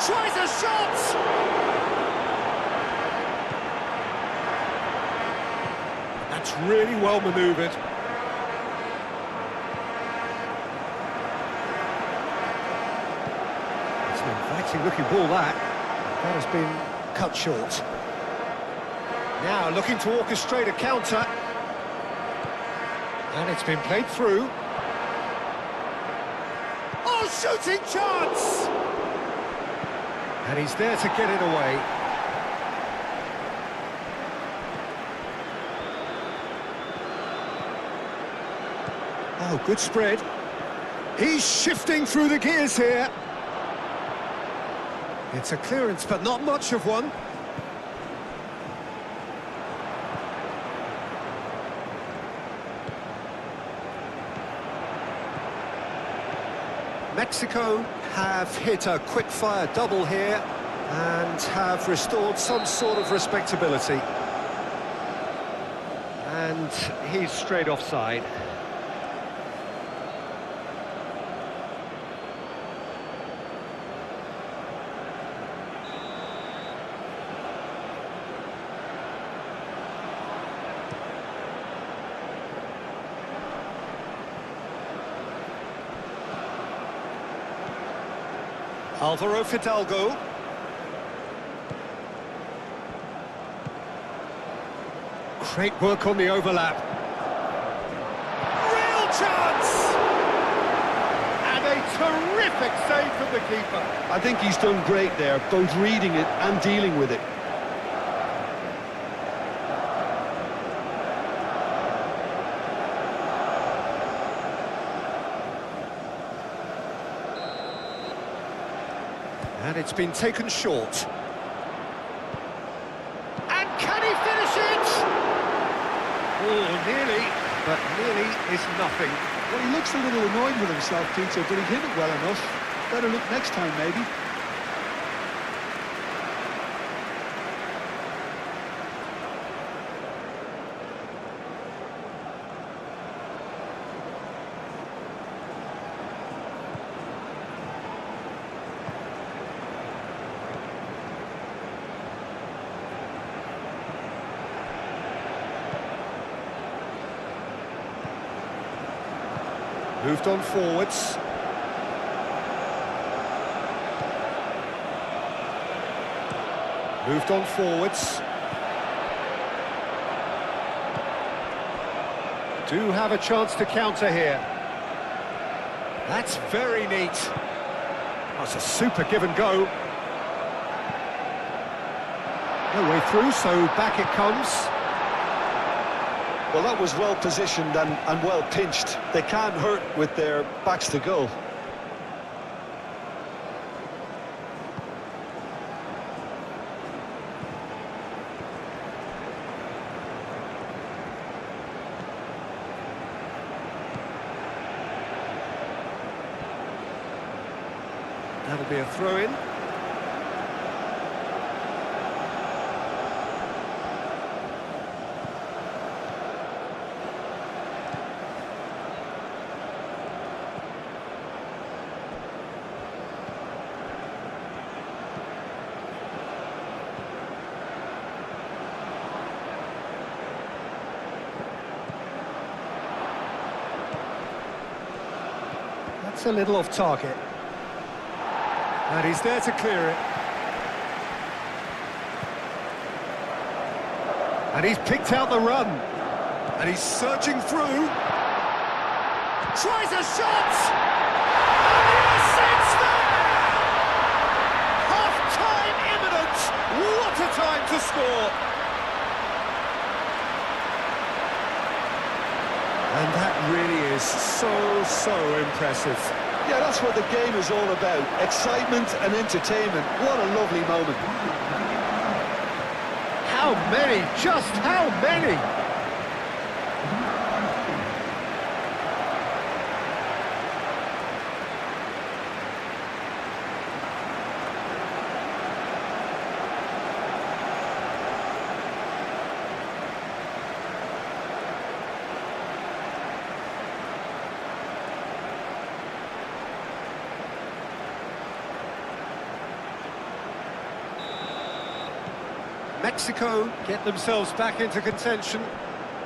Tries a shot! That's really well manoeuvred. It's an inviting looking ball that. That has been cut short. Now looking to orchestrate a counter. And it's been played through. Oh, shooting chance! And he's there to get it away. Oh, good spread. He's shifting through the gears here. It's a clearance, but not much of one. Mexico have hit a quick-fire double here and have restored some sort of respectability. And he's straight offside. Alvaro Fidalgo. Great work on the overlap. Real chance! And a terrific save from the keeper. I think he's done great there, both reading it and dealing with it. And it's been taken short. And can he finish it? Oh, nearly, but nearly is nothing. Well, he looks a little annoyed with himself, Peter, but he hit it well enough. Better look next time, maybe. Moved on forwards. Moved on forwards. Do have a chance to counter here. That's very neat. That's a super give and go. No way through, so back it comes. Well, that was well positioned and well pinched. They can't hurt with their backs to goal. That'll be a throw-in. That's a little off target. And he's there to clear it. And he's picked out the run. And he's surging through. Tries a shot! And the assist's there! Half-time imminent! What a time to score! And that really is so impressive. Yeah, that's what the game is all about. Excitement and entertainment. What a lovely moment. How many? Just how many? Mexico get themselves back into contention.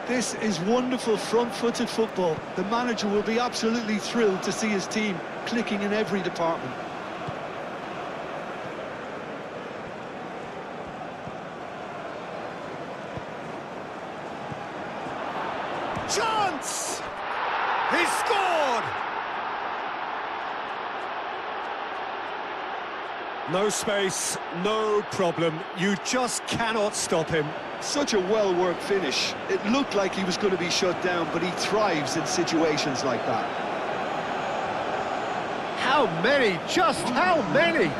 This is wonderful front-footed football. The manager will be absolutely thrilled to see his team clicking in every department. Chance! He scored! No space, no problem. You just cannot stop him. Such a well-worked finish. It looked like he was going to be shut down, but he thrives in situations like that. How many? Just how many?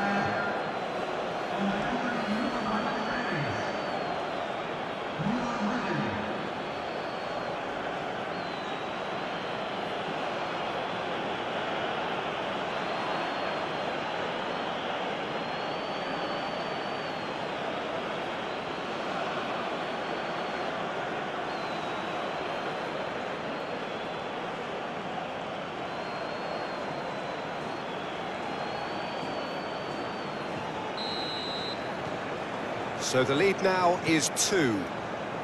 So the lead now is 2.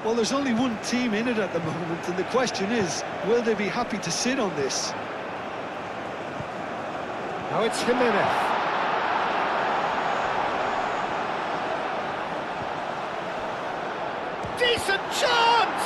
Well, there's only one team in it at the moment, and the question is, will they be happy to sit on this? Now it's Jimenez. Decent chance!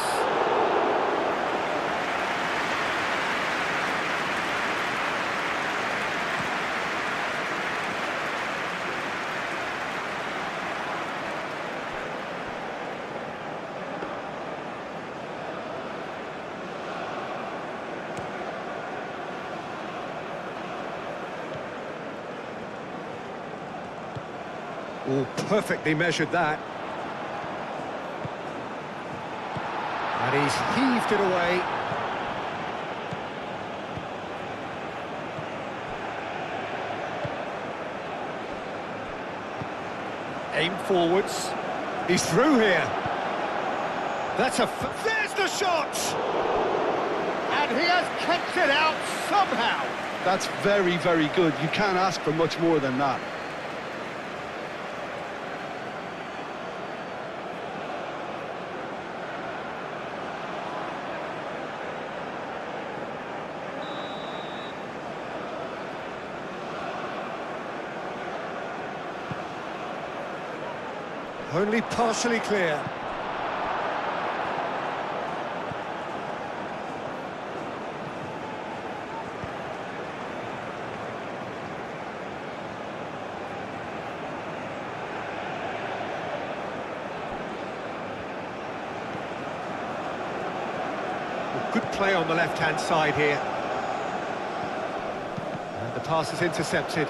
Oh, perfectly measured that. And he's heaved it away. Aim forwards. He's through here. That's there's the shot! And he has kept it out somehow. That's very, very good. You can't ask for much more than that. Only partially clear. Good play on the left-hand side here. And the pass is intercepted.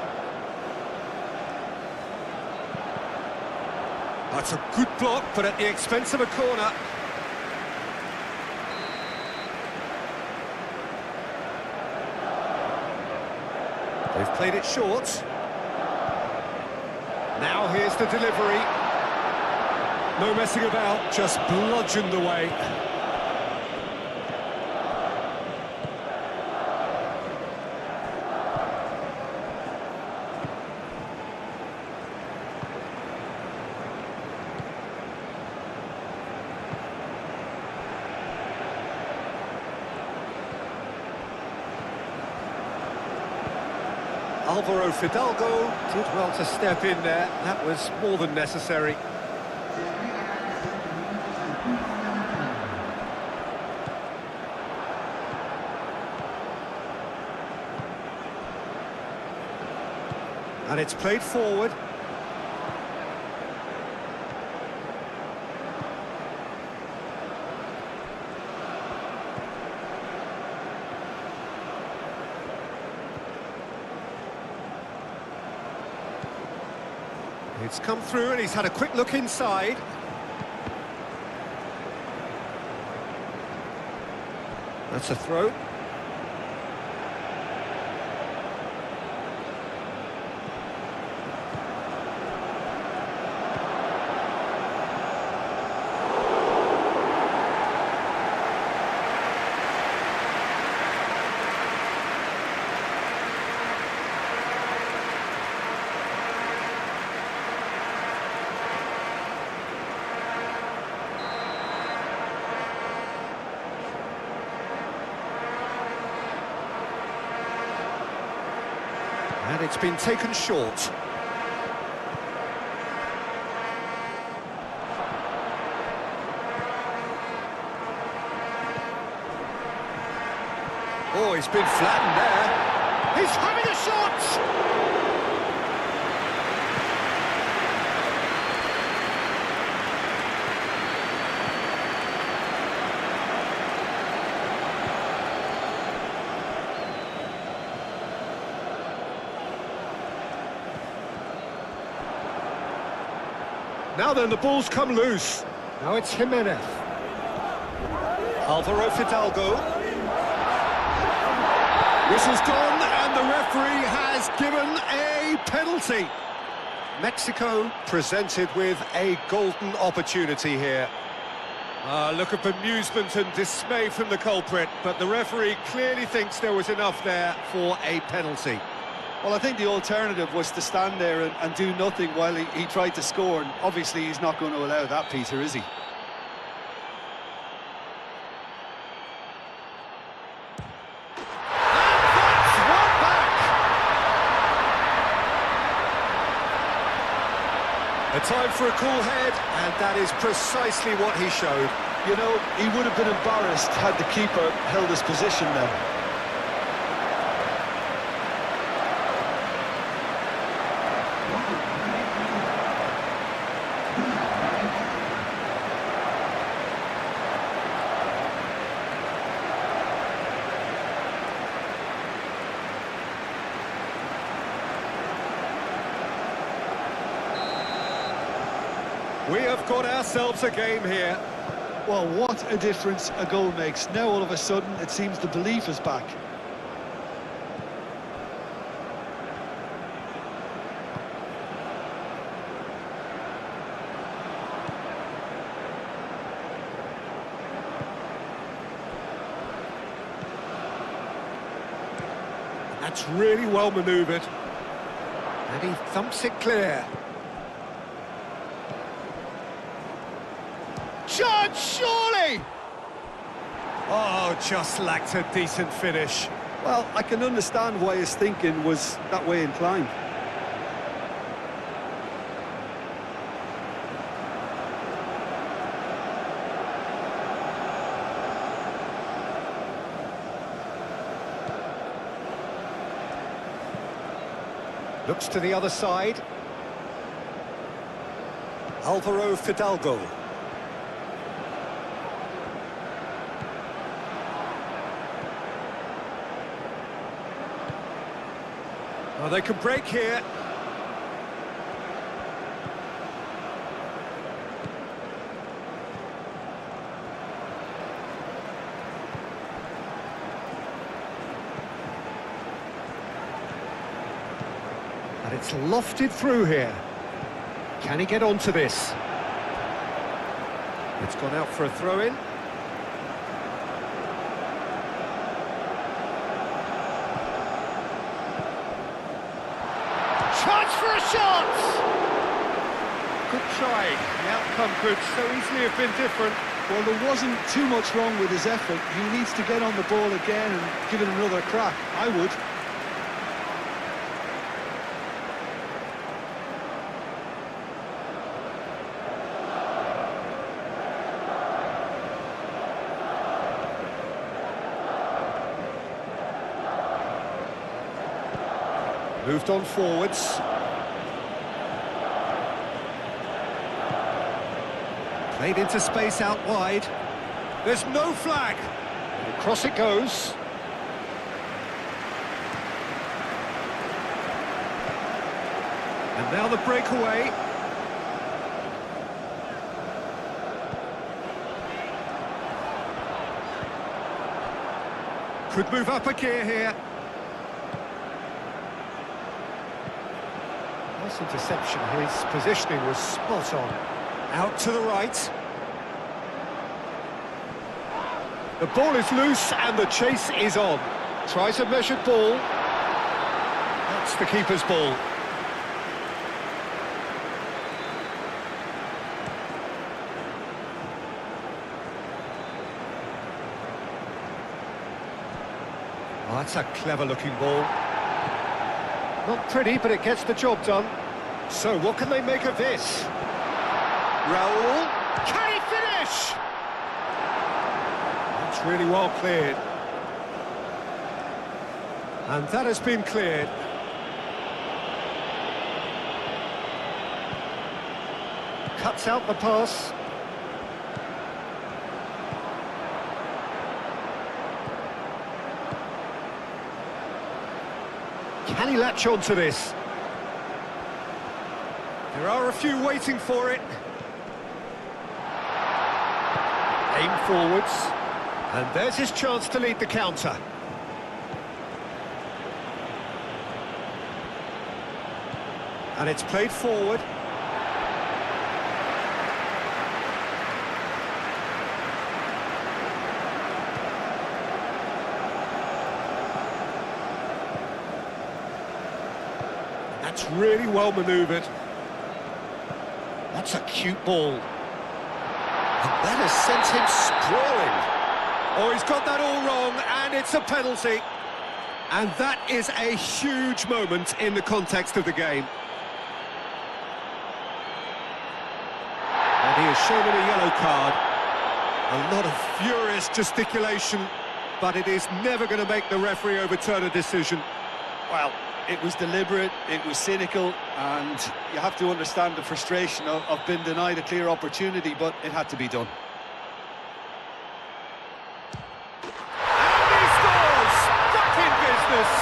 That's a good block, but at the expense of a corner. They've played it short. Now here's the delivery. No messing about, just bludgeoned away. Alvaro Fidalgo did well to step in there. That was more than necessary. And it's played forward. It's come through and he's had a quick look inside. That's a throw. And it's been taken short. Oh, he's been flattened there. He's having a shot! Now then, the ball's come loose. Now it's Jimenez. Alvaro Fidalgo. Whistle's gone, and the referee has given a penalty. Mexico presented with a golden opportunity here. Look of amusement and dismay from the culprit, but the referee clearly thinks there was enough there for a penalty. Well, I think the alternative was to stand there and do nothing while he tried to score, and obviously he's not going to allow that, Peter, is he? A time for a cool head, and that is precisely what he showed. You know, he would have been embarrassed had the keeper held his position then. We have got ourselves a game here. Well, what a difference a goal makes. Now all of a sudden it seems the belief is back. That's really well manoeuvred. And he thumps it clear. Judge, surely! Oh, just lacked a decent finish. Well, I can understand why his thinking was that way inclined. Looks to the other side. Alvaro Fidalgo. Oh, they can break here. And it's lofted through here. Can he get onto this? It's gone out for a throw-in. Chance for a shot! Good try. The outcome could so easily have been different. Well, there wasn't too much wrong with his effort. He needs to get on the ball again and give it another crack. I would. Moved on forwards. Played into space out wide. There's no flag. And across it goes. And now the breakaway. Could move up a gear here. Nice interception. His positioning was spot on. Out to the right. The ball is loose and the chase is on. Tries a measured ball. That's the keeper's ball. Oh, that's a clever-looking ball. Not pretty, but it gets the job done. So, what can they make of this? Raul, can he finish? That's really well cleared. And that has been cleared. Cuts out the pass. Can he latch on to this? There are a few waiting for it. Aim forwards. And there's his chance to lead the counter. And it's played forward. That's really well manoeuvred. That's a cute ball. And that has sent him sprawling. Oh, he's got that all wrong, and it's a penalty. And that is a huge moment in the context of the game. And he is shown in a yellow card. A lot of furious gesticulation, but it is never going to make the referee overturn a decision. Well, it was deliberate, it was cynical, and you have to understand the frustration of being denied a clear opportunity, but it had to be done. And he scores! Back in business!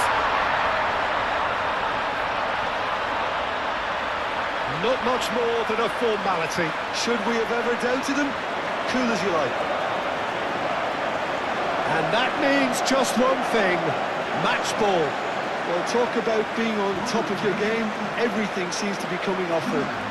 Not much more than a formality. Should we have ever doubted him? Cool as you like. And that means just one thing, match ball. Well, talk about being on top of your game. Everything seems to be coming off for him.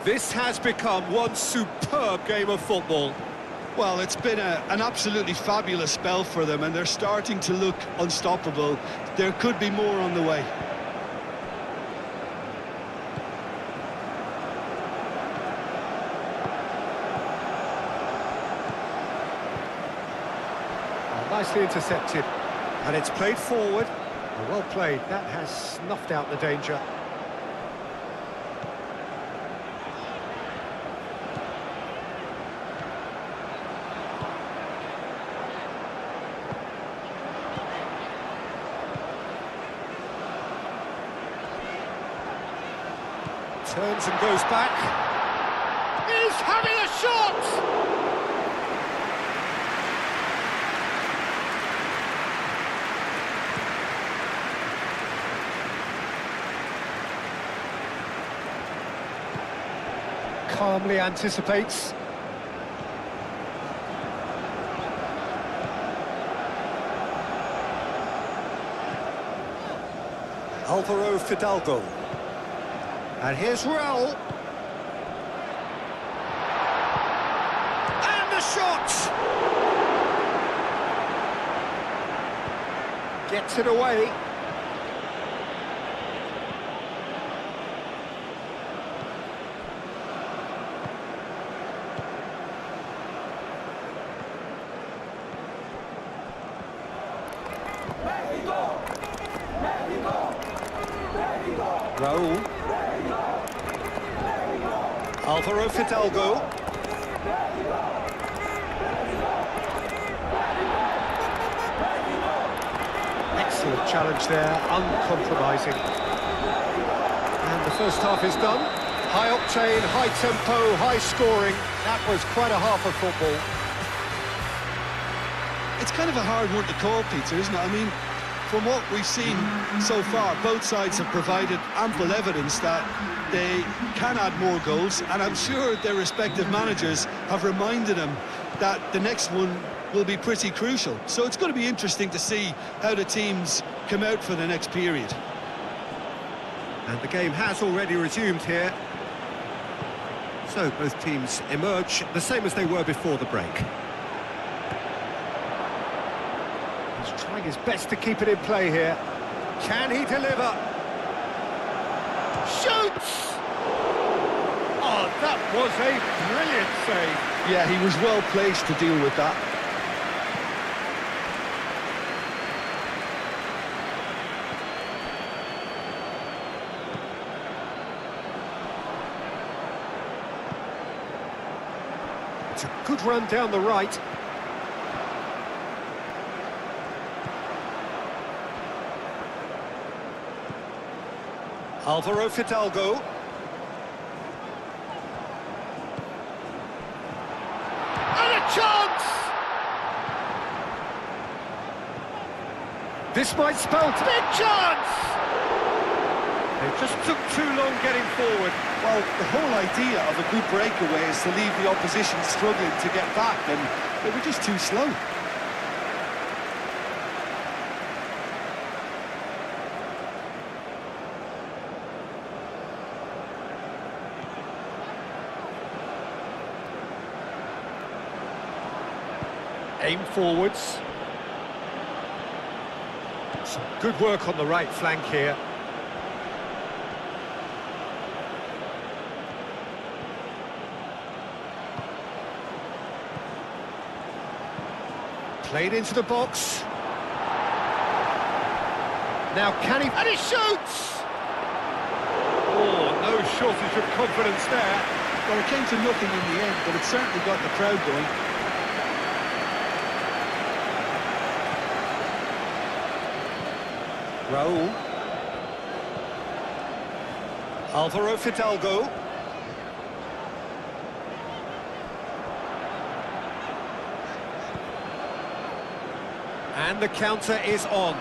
This has become one superb game of football. Well, it's been an absolutely fabulous spell for them, and they're starting to look unstoppable. There could be more on the way. Oh, nicely intercepted. And it's played forward. Oh, well played. That has snuffed out the danger. Turns and goes back. He's having a shot! Calmly anticipates. Alvaro Fidalgo. And here's Raul. And the shot! Gets it away. Alvaro Fidalgo. Excellent challenge there, uncompromising. And the first half is done. High octane, high tempo, high scoring. That was quite a half of football. It's kind of a hard one to call, Peter, isn't it? I mean, from what we've seen so far, both sides have provided ample evidence that they can add more goals, and I'm sure their respective managers have reminded them that the next one will be pretty crucial. So it's going to be interesting to see how the teams come out for the next period. And the game has already resumed here. So both teams emerge the same as they were before the break. He's trying his best to keep it in play here. Can he deliver? Shoots! Oh, that was a brilliant save. Yeah, he was well placed to deal with that. It's a good run down the right. Alvaro Fidalgo. And a chance! This might spell big chance! It just took too long getting forward. Well, the whole idea of a good breakaway is to leave the opposition struggling to get back, and they were just too slow. Aim forwards. Some good work on the right flank here. Played into the box. Now can he... And he shoots! Oh, no shortage of confidence there. Well, it came to nothing in the end, but it certainly got the crowd going. Raul. Alvaro Fidalgo. And the counter is on.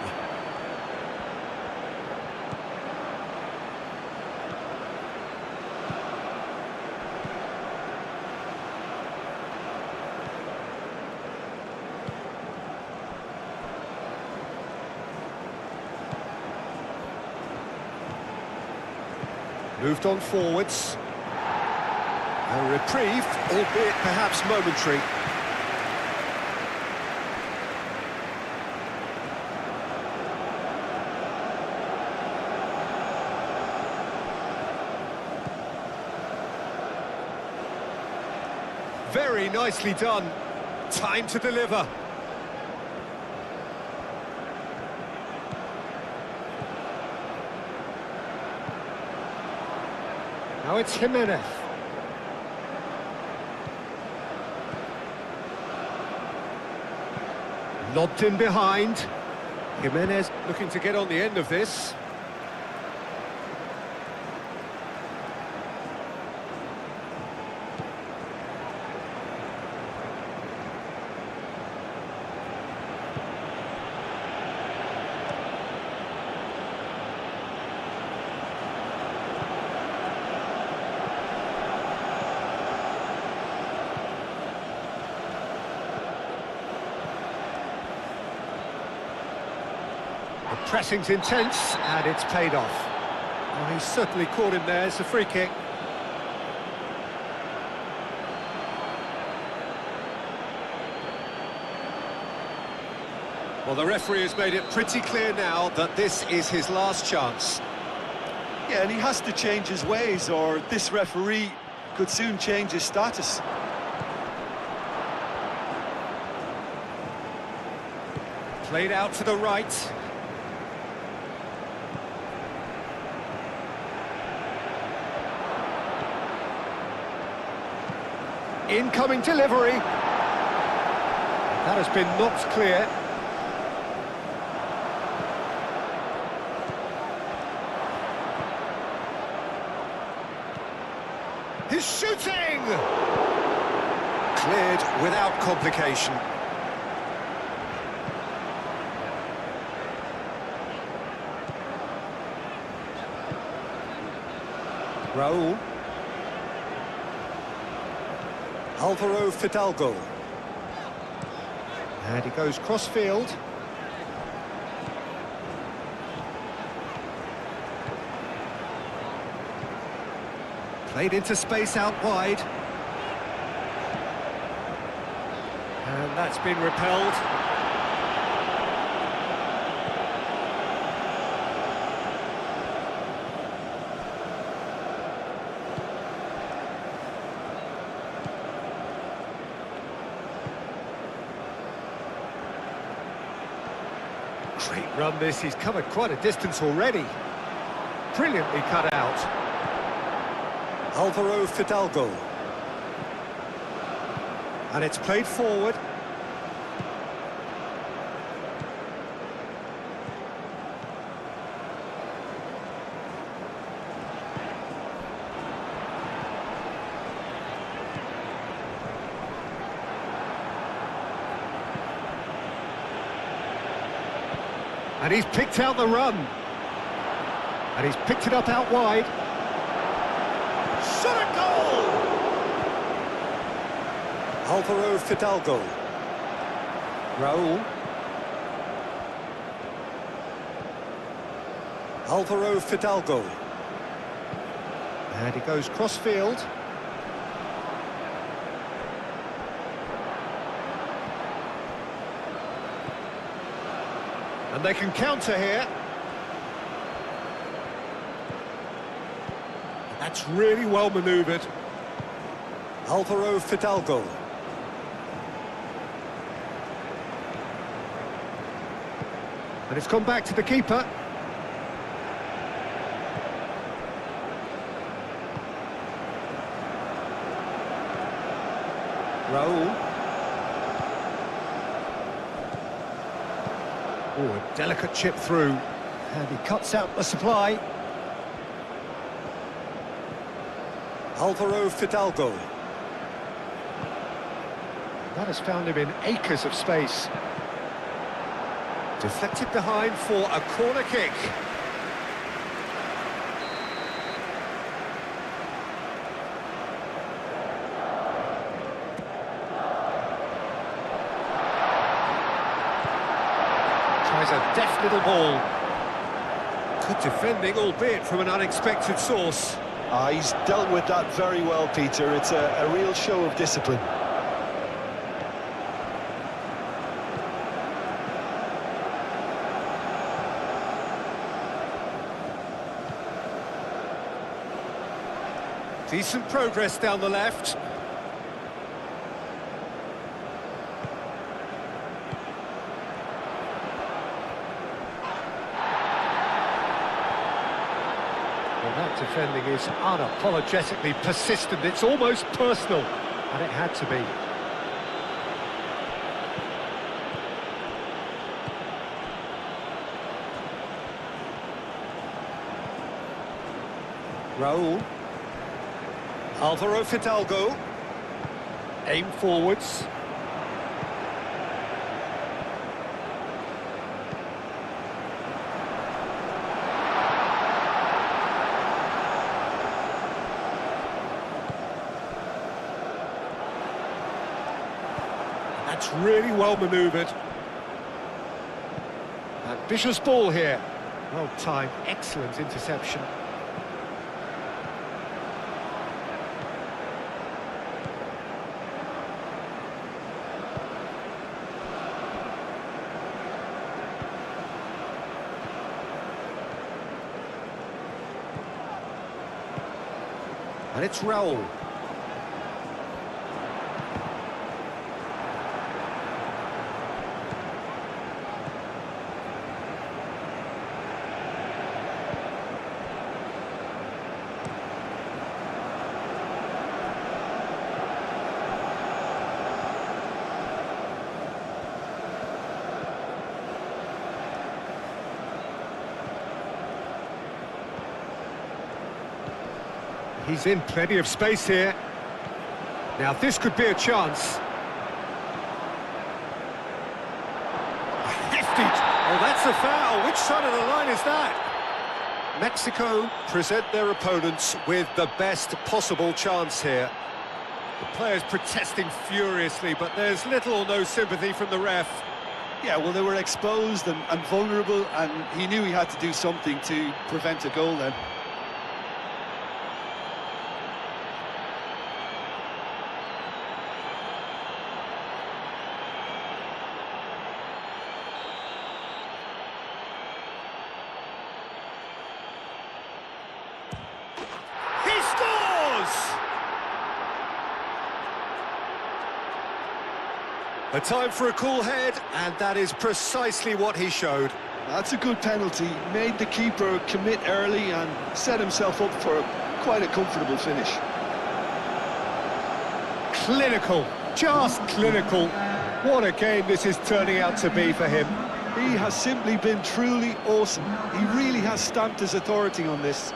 Moved on forwards. A reprieve, albeit perhaps momentary. Very nicely done. Time to deliver. Now it's Jimenez. Lobbed in behind. Jimenez looking to get on the end of this. The pressing's intense, and it's paid off. Well, he's certainly caught him there. It's a free kick. Well, the referee has made it pretty clear now that this is his last chance. Yeah, and he has to change his ways, or this referee could soon change his status. Played out to the right. Incoming delivery. That has been knocked clear. He's shooting! Cleared without complication. Raul. Alvaro Fidalgo. And he goes cross-field. Played into space out wide. And that's been repelled. Great run this, he's covered quite a distance already. Brilliantly cut out. Alvaro Fidalgo. And it's played forward. And he's picked out the run. And he's picked it up out wide. Shot a goal! Alvaro Fidalgo. Raul. Alvaro Fidalgo. And he goes cross-field. And they can counter here. That's really well manoeuvred. Alvaro Fidalgo. And it's gone back to the keeper. Raul. Oh, a delicate chip through. And he cuts out the supply. Alvaro Fidalgo. That has found him in acres of space. Deflected behind for a corner kick. Tries a deft little ball. Good defending, albeit from an unexpected source. He's dealt with that very well, Peter. It's a real show of discipline. Decent progress down the left. Well, that defending is unapologetically persistent. It's almost personal, and it had to be. Raul. Alvaro Fidalgo. Aim forwards. That's really well manoeuvred. Ambitious ball here. Well timed, excellent interception. And it's Raul. He's in plenty of space here. Now this could be a chance. Hefty! Oh, that's a foul. Which side of the line is that? Mexico present their opponents with the best possible chance here. The players protesting furiously, but there's little or no sympathy from the ref. Yeah, well, they were exposed and vulnerable, and he knew he had to do something to prevent a goal then. He scores! A time for a cool head, and that is precisely what he showed. That's a good penalty. Made the keeper commit early and set himself up for quite a comfortable finish. Clinical, just clinical. What a game this is turning out to be for him. He has simply been truly awesome. He really has stamped his authority on this.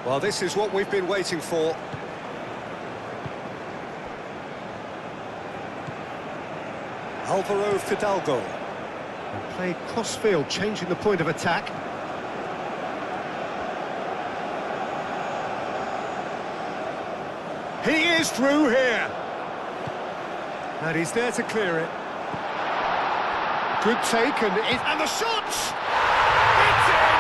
Well, this is what we've been waiting for. Alvaro Fidalgo. And played cross-field, changing the point of attack. He is through here. And he's there to clear it. Good take, and the shot! It's in!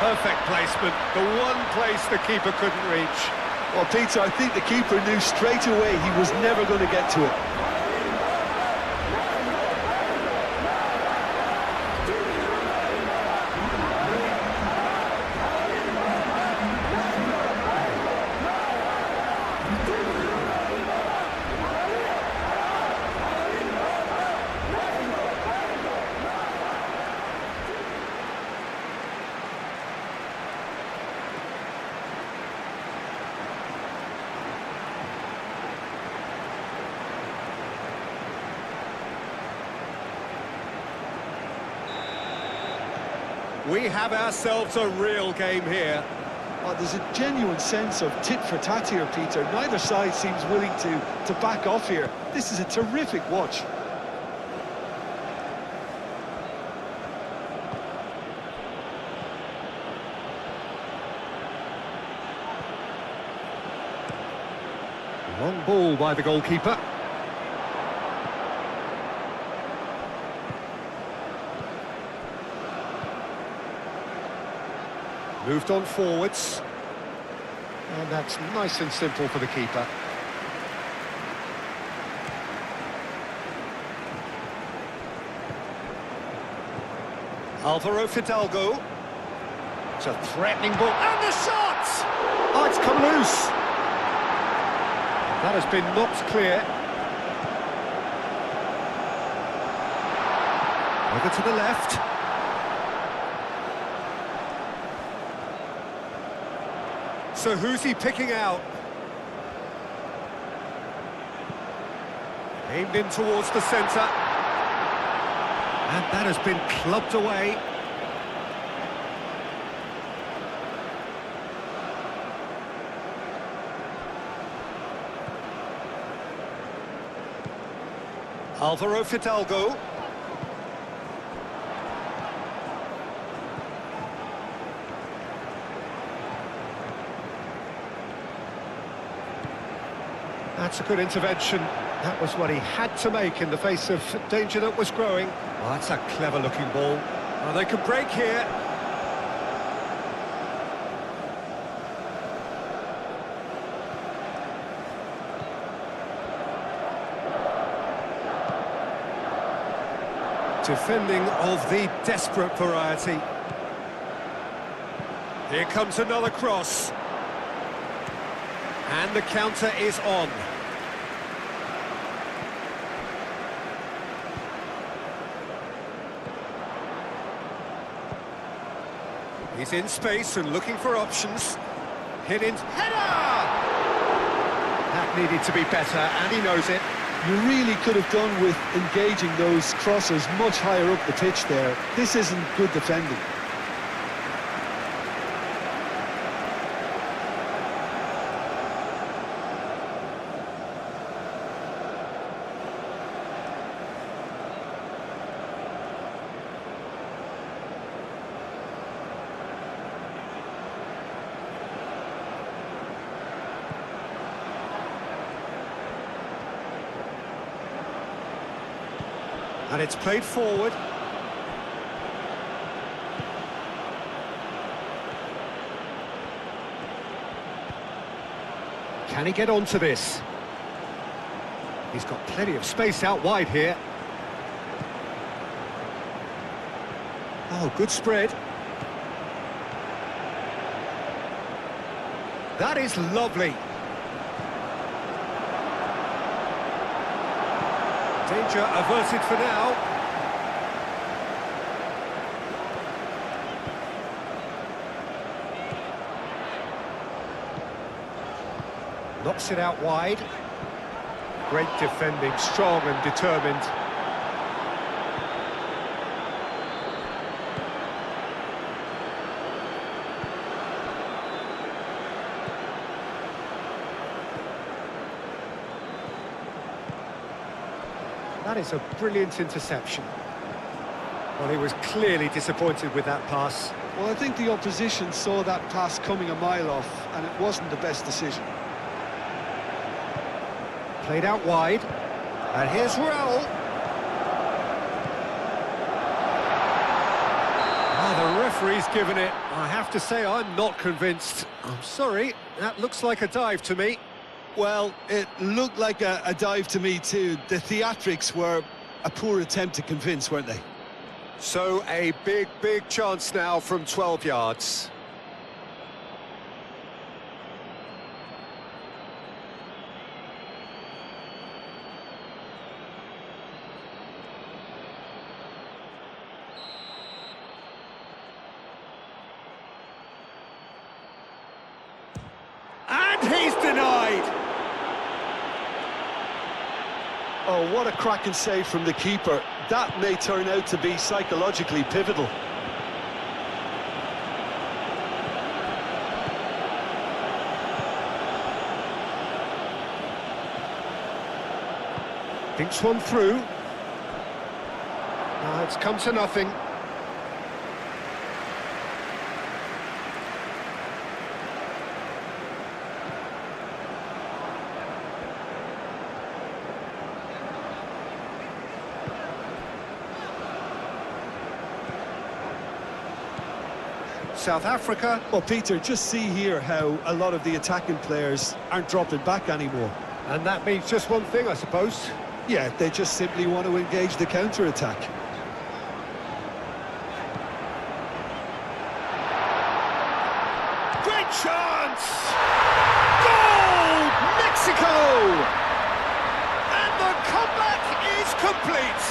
Perfect placement, the one place the keeper couldn't reach. Well, Peter, I think the keeper knew straight away he was never going to get to it. We have ourselves a real game here. Well, there's a genuine sense of tit-for-tat here, Peter. Neither side seems willing to back off here. This is a terrific watch. Long ball by the goalkeeper. Moved on forwards. And that's nice and simple for the keeper. Alvaro Fidalgo. It's a threatening ball. And the shot! Oh, it's come loose. That has been knocked clear. Over to the left. So who's he picking out? Aimed in towards the centre. And that has been clubbed away. Alvaro Fidalgo. That's a good intervention. That was what he had to make in the face of danger that was growing. Oh, that's a clever-looking ball. Oh, they could break here. Defending of the desperate variety. Here comes another cross. And the counter is on. He's in space and looking for options. Hit-in, header! That needed to be better, and he knows it. You really could have done with engaging those crossers much higher up the pitch there. This isn't good defending. And it's played forward. Can he get onto this? He's got plenty of space out wide here. Oh, good spread. That is lovely. Danger averted for now. Knocks it out wide. Great defending, strong and determined. That is a brilliant interception. Well, he was clearly disappointed with that pass. Well, I think the opposition saw that pass coming a mile off, and it wasn't the best decision. Played out wide. And here's Raul. Ah, the referee's given it. I have to say, I'm not convinced. I'm sorry, that looks like a dive to me. Well, it looked like a dive to me too. The theatrics were a poor attempt to convince, weren't they? So a big chance now from 12 yards. And he's denied! Oh, what a cracking save from the keeper. That may turn out to be psychologically pivotal. Thinks one through. It's come to nothing. South Africa. Well, Peter, just see here how a lot of the attacking players aren't dropping back anymore. And that means just one thing, I suppose. Yeah, they just simply want to engage the counter-attack. Great chance! Goal! Mexico! And the comeback is complete!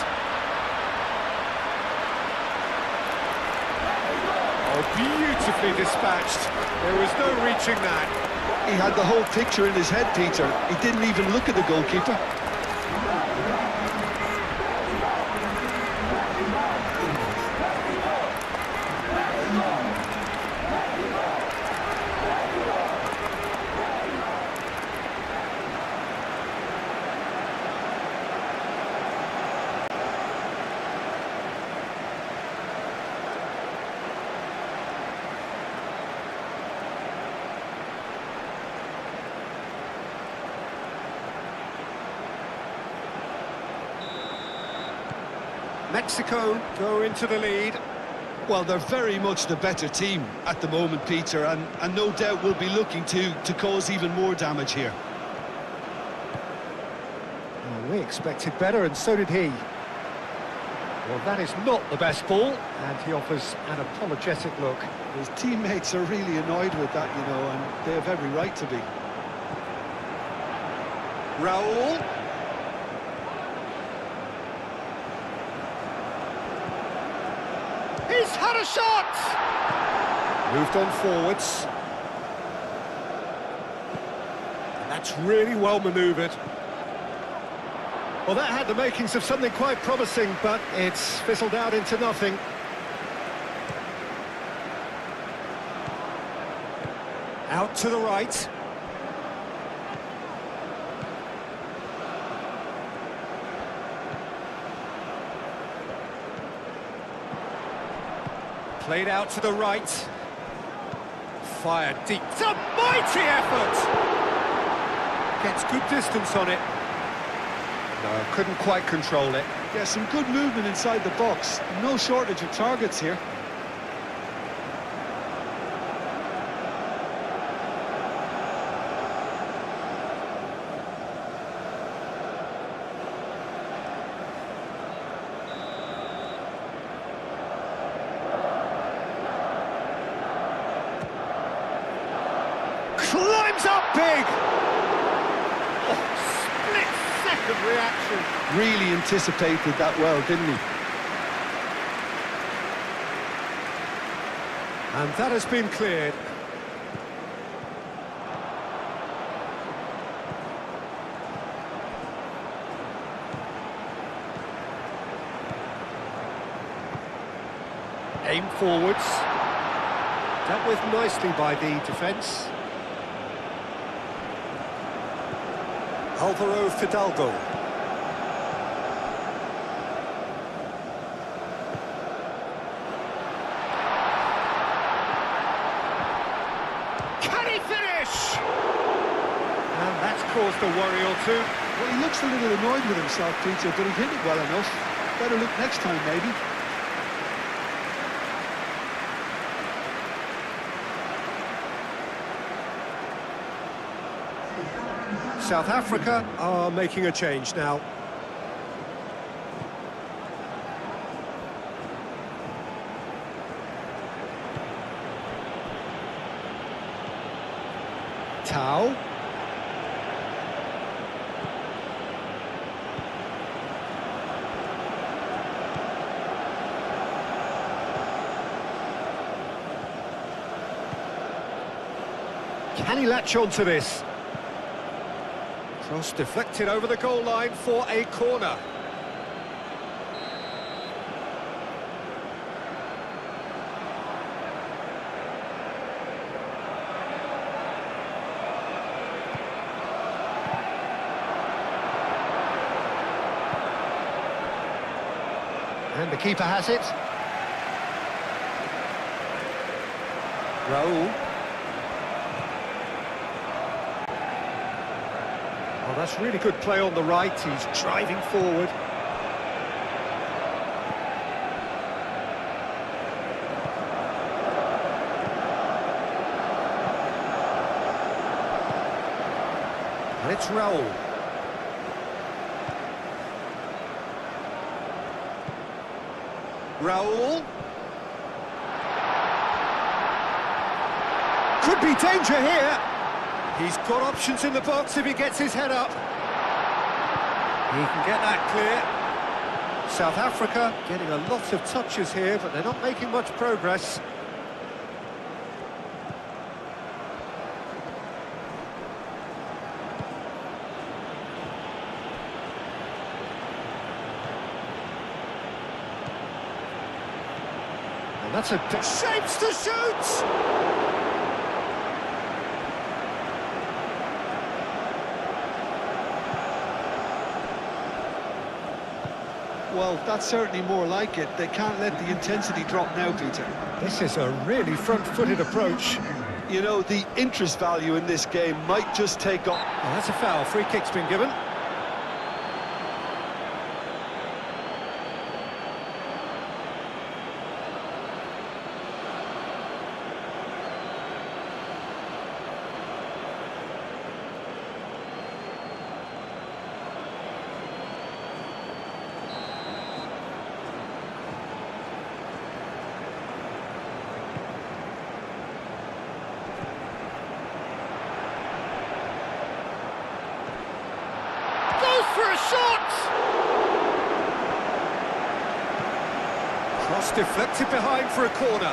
Oh, beautifully dispatched. There was no reaching that. He had the whole picture in his head, Peter. He didn't even look at the goalkeeper. Mexico go into the lead. Well, they're very much the better team at the moment, Peter, and no doubt will be looking to cause even more damage here. Oh, we expected better, and so did he. Well, that is not the best ball, and he offers an apologetic look. His teammates are really annoyed with that, you know, and they have every right to be. Raul. He's had a shot! Moved on forwards. And that's really well manoeuvred. Well, that had the makings of something quite promising, but it's fizzled out into nothing. Out to the right. Played out to the right. Fired deep. It's a mighty effort! Gets good distance on it. No, couldn't quite control it. Yeah, some good movement inside the box. No shortage of targets here. Climbs up big! Oh, split-second reaction. Really anticipated that well, didn't he? And that has been cleared. Aim forwards. Dealt with nicely by the defence. Alvaro Fidalgo. Can he finish? And that's caused a worry or two. Well, he looks a little annoyed with himself, Peter, but he hit it well enough. Better look next time, maybe. South Africa are making a change now. Tau. Can he latch on to this? Cross deflected over the goal line for a corner. And the keeper has it. Raul. Well, that's really good play on the right. He's driving forward. And it's Raul. Raul. Could be danger here. He's got options in the box if he gets his head up. He can get that clear. South Africa getting a lot of touches here, but they're not making much progress. And that's a shapes to shoot! Well, that's certainly more like it. They can't let the intensity drop now, Peter. This is a really front-footed approach. You know, the interest value in this game might just take off. Well, that's a foul. Free kick's been given. For a shot! Cross deflected behind for a corner.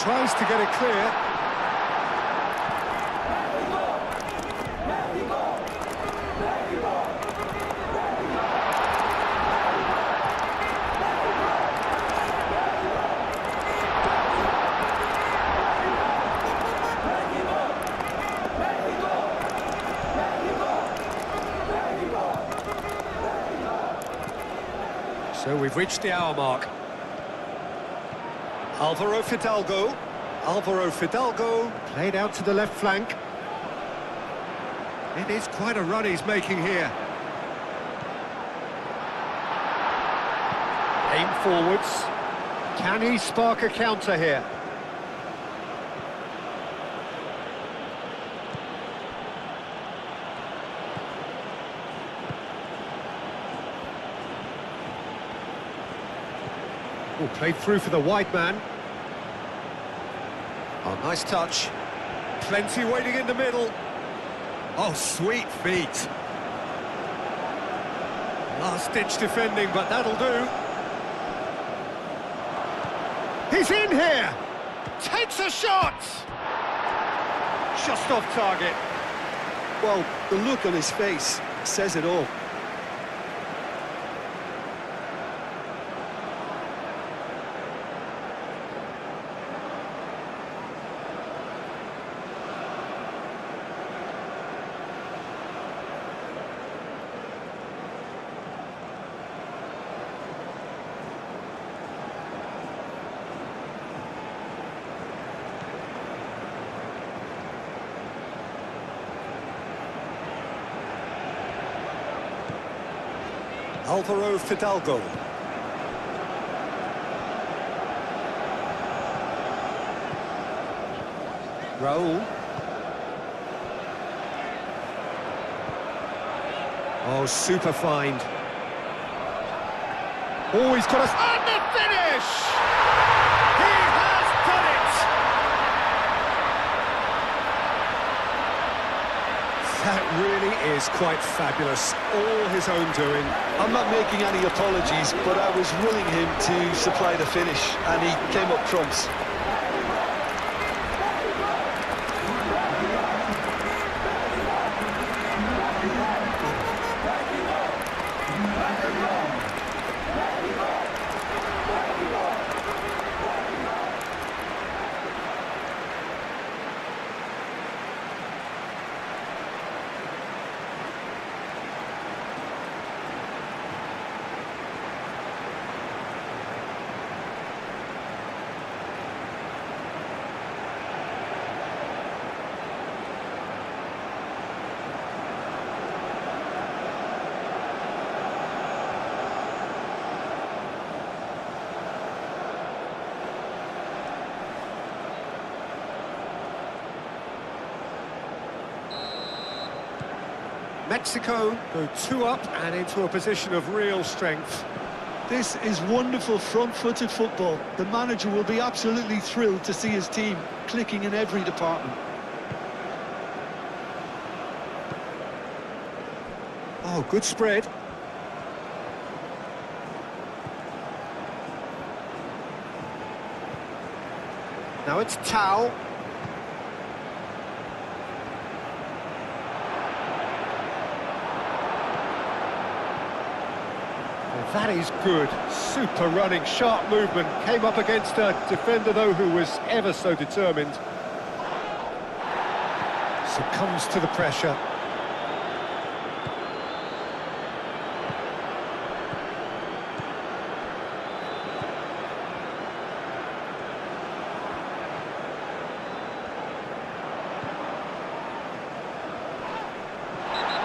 Tries to get it clear. So we've reached the hour mark. Alvaro Fidalgo. Alvaro Fidalgo played out to the left flank. It is quite a run he's making here. Aim forwards. Can he spark a counter here? Oh, played through for the wide man. Oh, nice touch. Plenty waiting in the middle. Oh, sweet feet. Last-ditch defending, but that'll do. He's in here! Takes a shot! Just off target. Well, the look on his face says it all. Alvaro Fidalgo. Raul. Oh, super find. Oh, he's got us. And the finish! He has done it! That really is quite fabulous. All his own doing. I'm not making any apologies, but I was willing him to supply the finish, and he came up trumps. Mexico go 2 up and into a position of real strength. This is wonderful front-footed football. The manager will be absolutely thrilled to see his team clicking in every department. Oh, good spread. Now it's Tau. That is good. Super running, sharp movement. Came up against a defender, though, who was ever so determined. Succumbs to the pressure.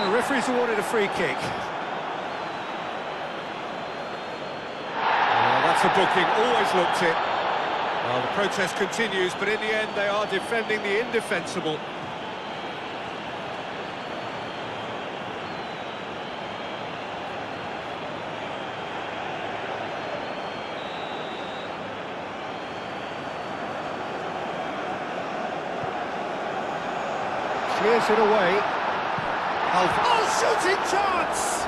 The referee's awarded a free kick. That's a booking, always looked it. Well, the protest continues, but in the end they are defending the indefensible. Clears it away. Oh, shooting chance!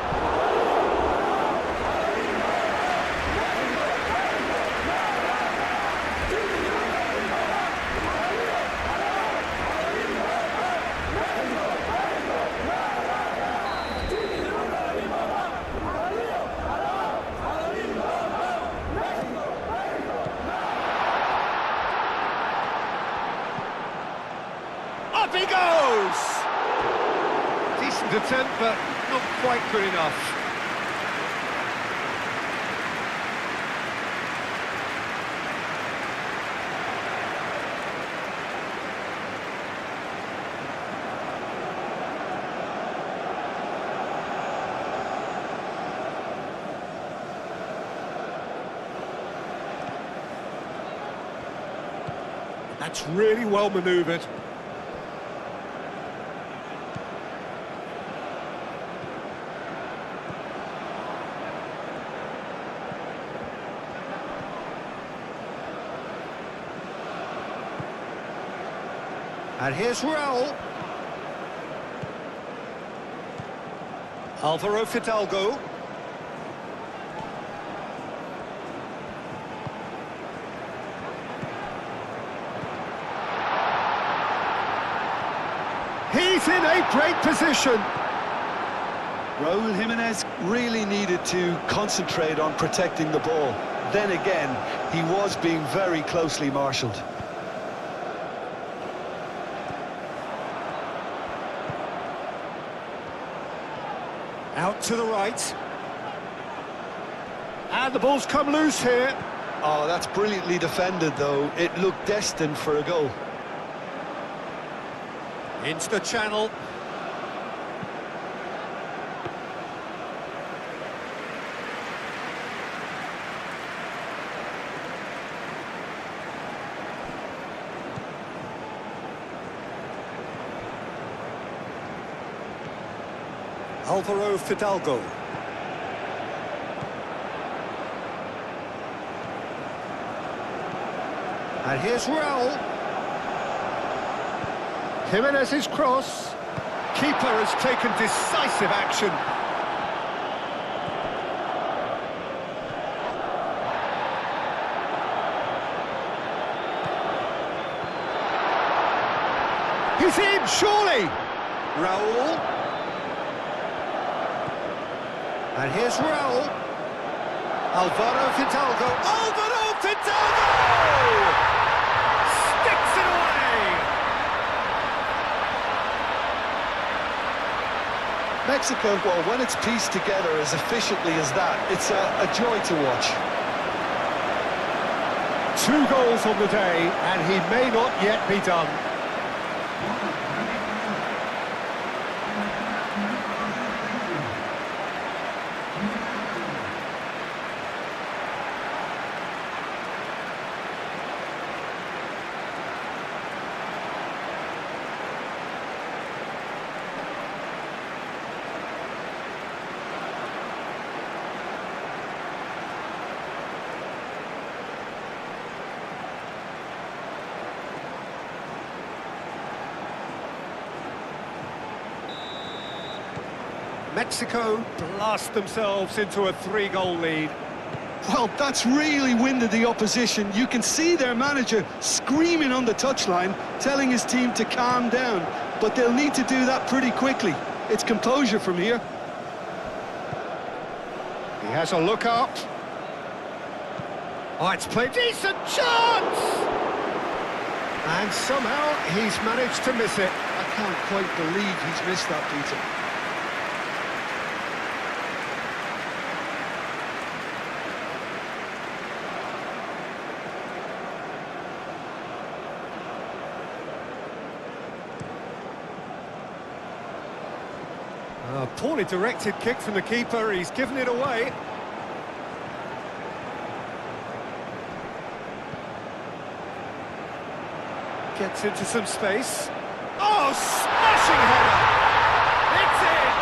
Up he goes! Decent attempt, but not quite good enough. That's really well manoeuvred. And here's Raul. Alvaro Fidalgo. He's in a great position. Raul Jimenez really needed to concentrate on protecting the ball. Then again, he was being very closely marshalled. Out to the right. And the ball's come loose here. Oh, that's brilliantly defended, though. It looked destined for a goal. Into the channel. Alvaro Fidalgo. And here's Raul. Jimenez's cross. Keeper has taken decisive action. He's in, surely! Raul. And here's Raul. Alvaro Fidalgo. Alvaro Fidalgo! Sticks it away! Mexico, well, when it's pieced together as efficiently as that, it's a joy to watch. 2 goals on the day, and he may not yet be done. Mexico blast themselves into a 3-goal lead. Well, that's really winded the opposition. You can see their manager screaming on the touchline, telling his team to calm down. But they'll need to do that pretty quickly. It's composure from here. He has a look up. Oh, it's played. Decent chance! And somehow he's managed to miss it. I can't quite believe he's missed that, Peter. A poorly directed kick from the keeper, he's given it away. Gets into some space. Oh, smashing header! It's in!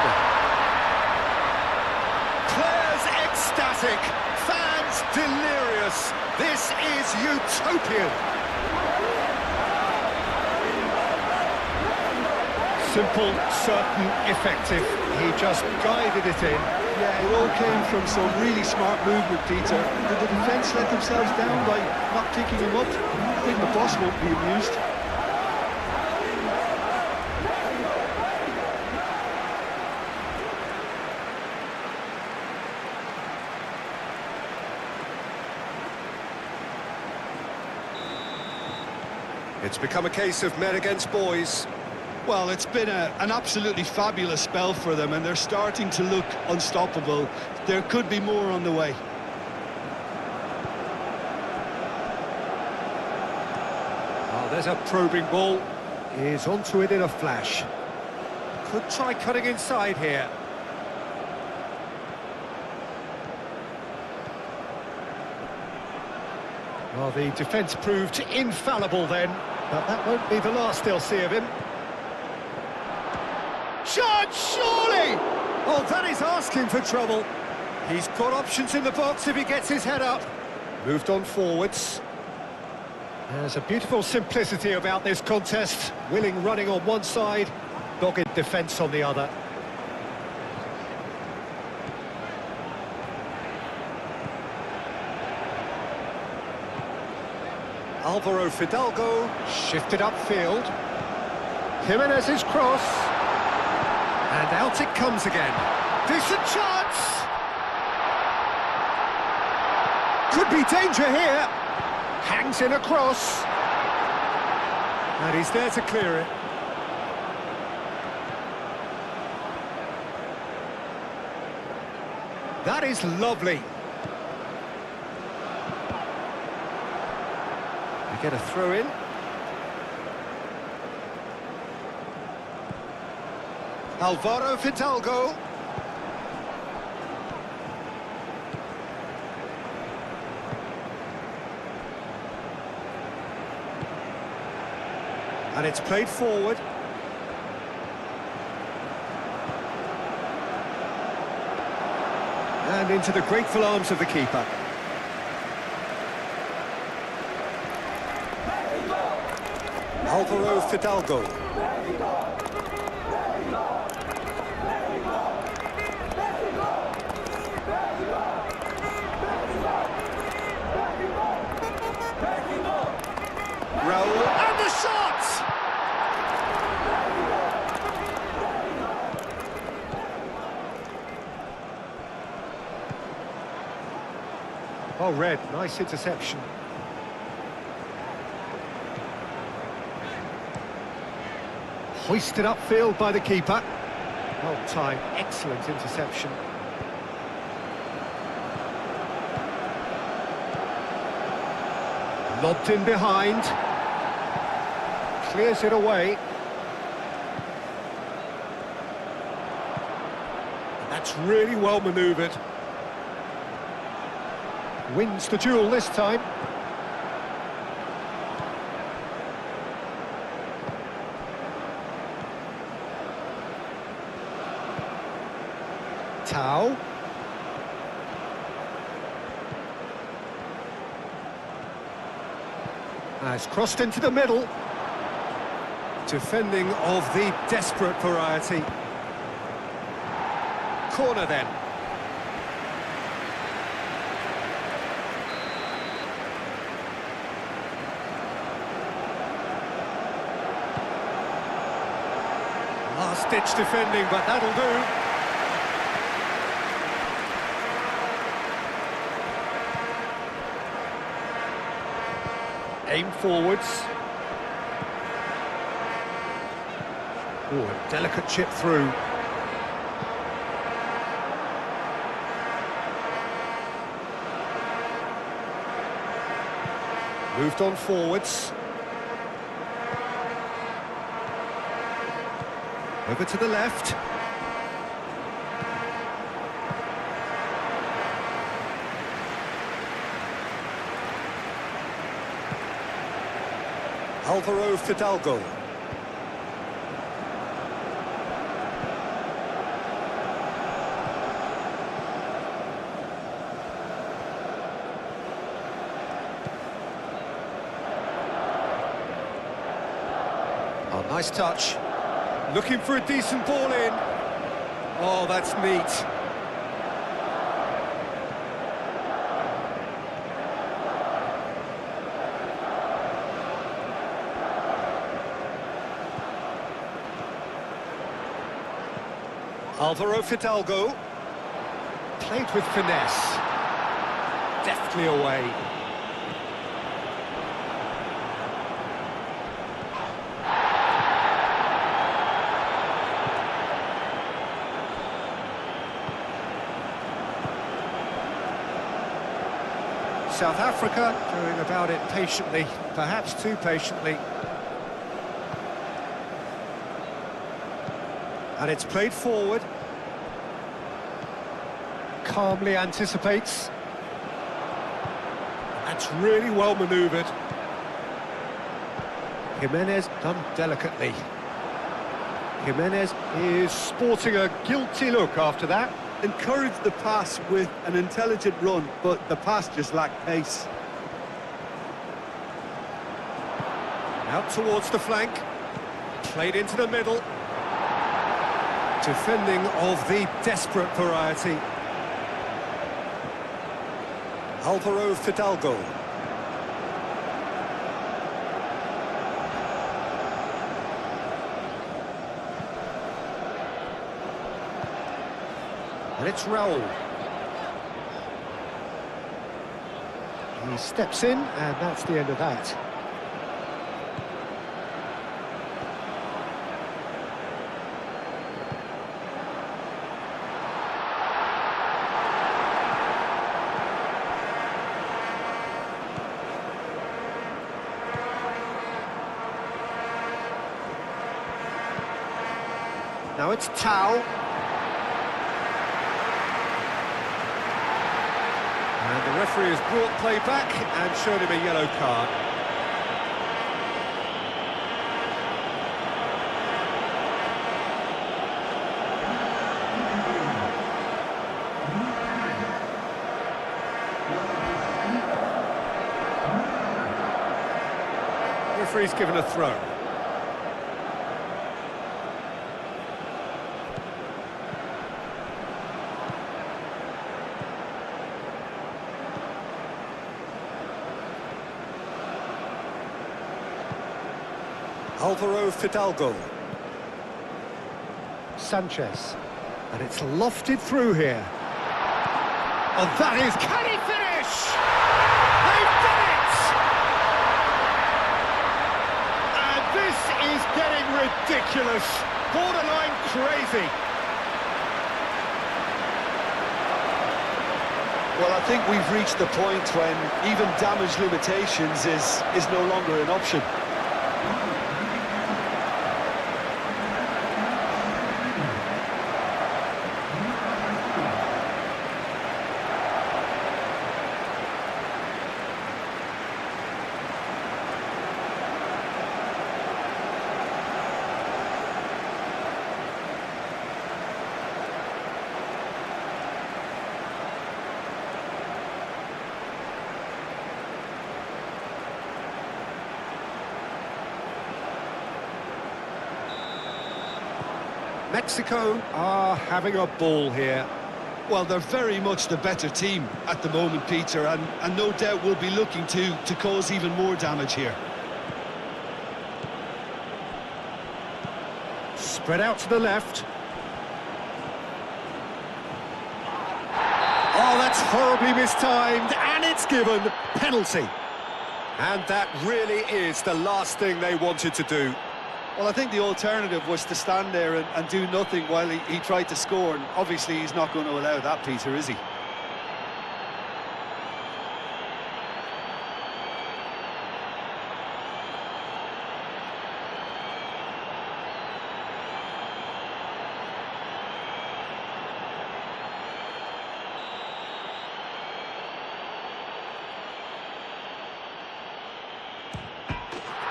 Players ecstatic, fans delirious. This is utopian. Simple, certain, effective. He just guided it in. Yeah, it all came from some really smart movement, Peter. Did the defence let themselves down by not picking him up? I think the boss won't be amused. It's become a case of men against boys. Well, it's been an absolutely fabulous spell for them, and they're starting to look unstoppable. There could be more on the way. Oh, there's a probing ball. He's onto it in a flash. Could try cutting inside here. Well, the defence proved infallible then, but that won't be the last they'll see of him. Shot, surely! Oh, that is asking for trouble. He's got options in the box if he gets his head up. Moved on forwards. There's a beautiful simplicity about this contest. Willing running on one side, dogged defence on the other. Alvaro Fidalgo shifted upfield. Jimenez's cross. And out it comes again. Decent chance! Could be danger here. Hangs in a cross. And he's there to clear it. That is lovely. We get a throw in. Alvaro Fidalgo. And it's played forward. And into the grateful arms of the keeper. Alvaro Fidalgo. Raul, and the shot! Oh, Red, nice interception. Hoisted upfield by the keeper. Well timed, excellent interception. Lobbed in behind. Clears it away. That's really well manoeuvred. Wins the duel this time. Tau. Has crossed into the middle. Defending of the desperate variety. Corner then. Last-ditch defending, but that'll do. Aim forwards. Oh, a delicate chip through. Moved on forwards. Over to the left. Alvaro Fidalgo. Oh, nice touch. Looking for a decent ball in. Oh, that's neat. Alvaro Fidalgo. Played with finesse. Deftly away. South Africa going about it patiently, perhaps too patiently. And it's played forward. Calmly anticipates. That's really well manoeuvred. Jimenez done delicately. Jimenez is sporting a guilty look after that. Encouraged the pass with an intelligent run, but the pass just lacked pace. Out towards the flank. Played into the middle. Defending of the desperate variety. Alvaro Fidalgo. And it's Raul. He steps in, and that's the end of that. Now it's Tau. And the referee has brought play back and showed him a yellow card. The referee's given a throw. Alvaro Fidalgo. Sanchez. And it's lofted through here. Oh, that is... Can he finish? They've done it! And this is getting ridiculous. Borderline crazy. Well, I think we've reached the point when even damage limitations is no longer an option. Mexico are having a ball here. Well, they're very much the better team at the moment, Peter, and no doubt will be looking to cause even more damage here. Spread out to the left. Oh, that's horribly mistimed, and it's given penalty. And that really is the last thing they wanted to do. Well, I think the alternative was to stand there and do nothing while he tried to score, and obviously he's not going to allow that, Peter, is he?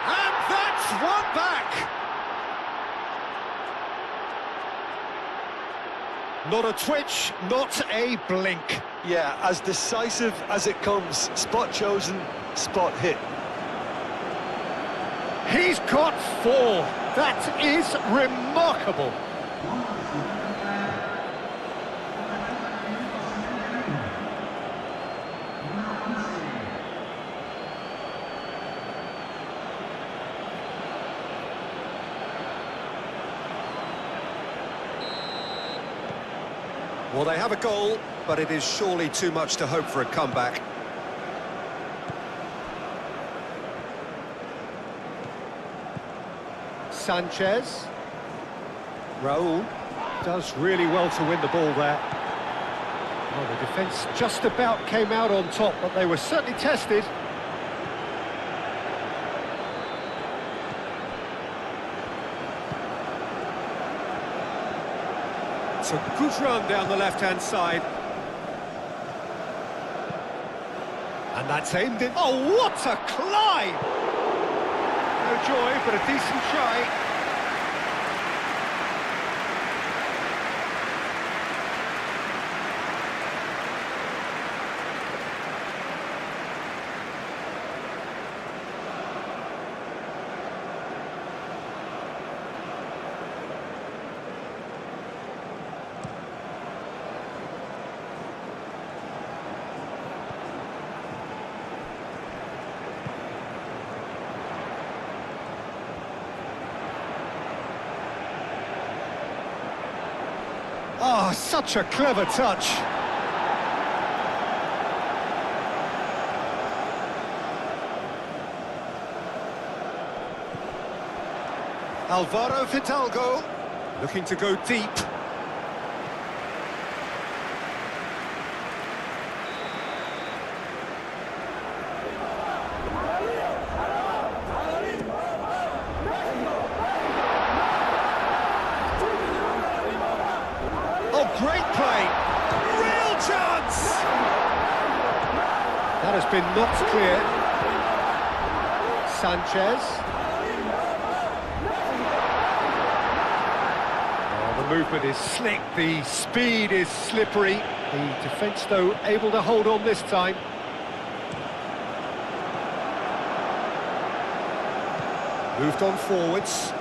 And that's one back! Not a twitch, not a blink. Yeah, as decisive as it comes. Spot chosen, spot hit. He's got 4. That is remarkable. Well, they have a goal, but it is surely too much to hope for a comeback. Sanchez. Raul does really well to win the ball there. Well, the defence just about came out on top, but they were certainly tested. It's a good run down the left-hand side. And that's aimed in. Oh, what a climb! No joy, but a decent try. Oh, such a clever touch. Alvaro Fidalgo, looking to go deep. Great play, real chance! That has been knocked clear. Sanchez. Oh, the movement is slick, the speed is slippery. The defence, though, able to hold on this time. Moved on forwards.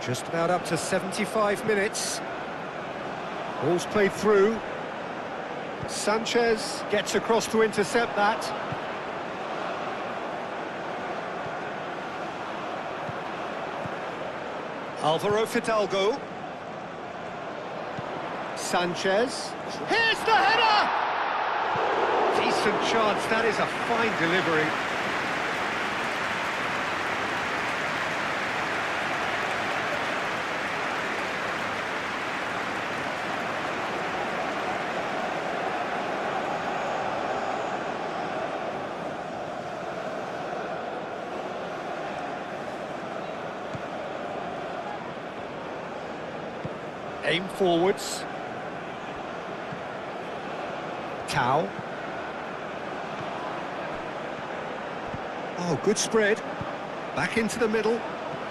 Just about up to 75 minutes. Ball's played through. Sanchez gets across to intercept that. Alvaro Fidalgo. Sanchez. Here's the header! Decent chance, that is a fine delivery. Aim forwards. Tau. Oh, good spread. Back into the middle.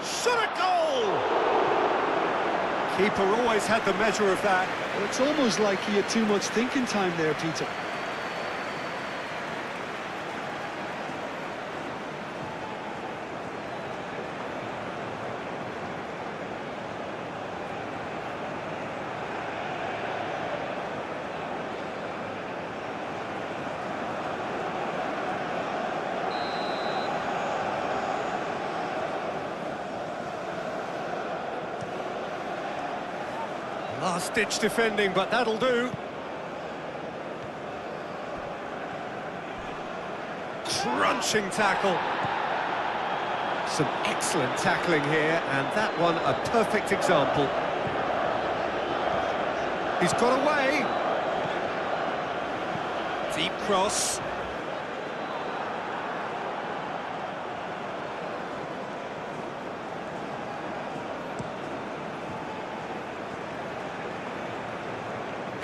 Shot a goal! Keeper always had the measure of that. Well, it's almost like he had too much thinking time there, Peter. Last-ditch defending, but that'll do. Crunching tackle. Some excellent tackling here, and that one a perfect example. He's got away. Deep cross.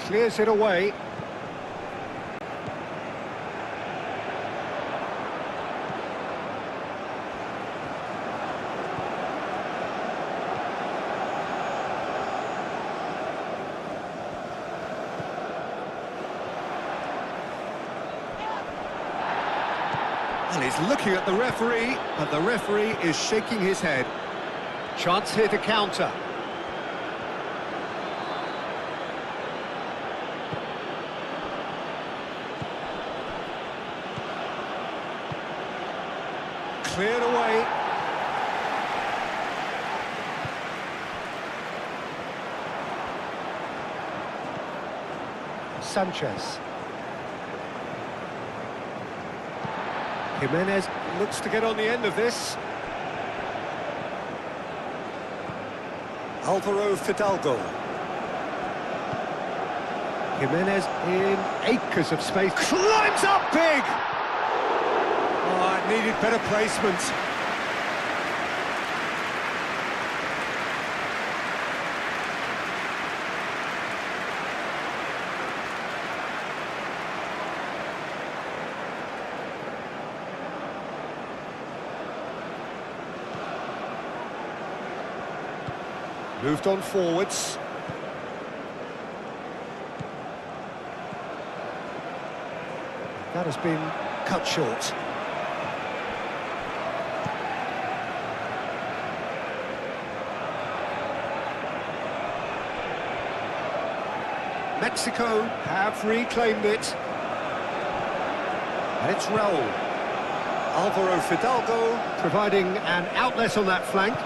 Clears it away. And he's looking at the referee, but the referee is shaking his head. Chance here to counter. Cleared away. Sanchez. Jimenez looks to get on the end of this. Alvaro Fidalgo. Jimenez in acres of space. Climbs up big! Oh, it needed better placement. Moved on forwards. That has been cut short. Mexico have reclaimed it. And it's Raul. Alvaro Fidalgo providing an outlet on that flank.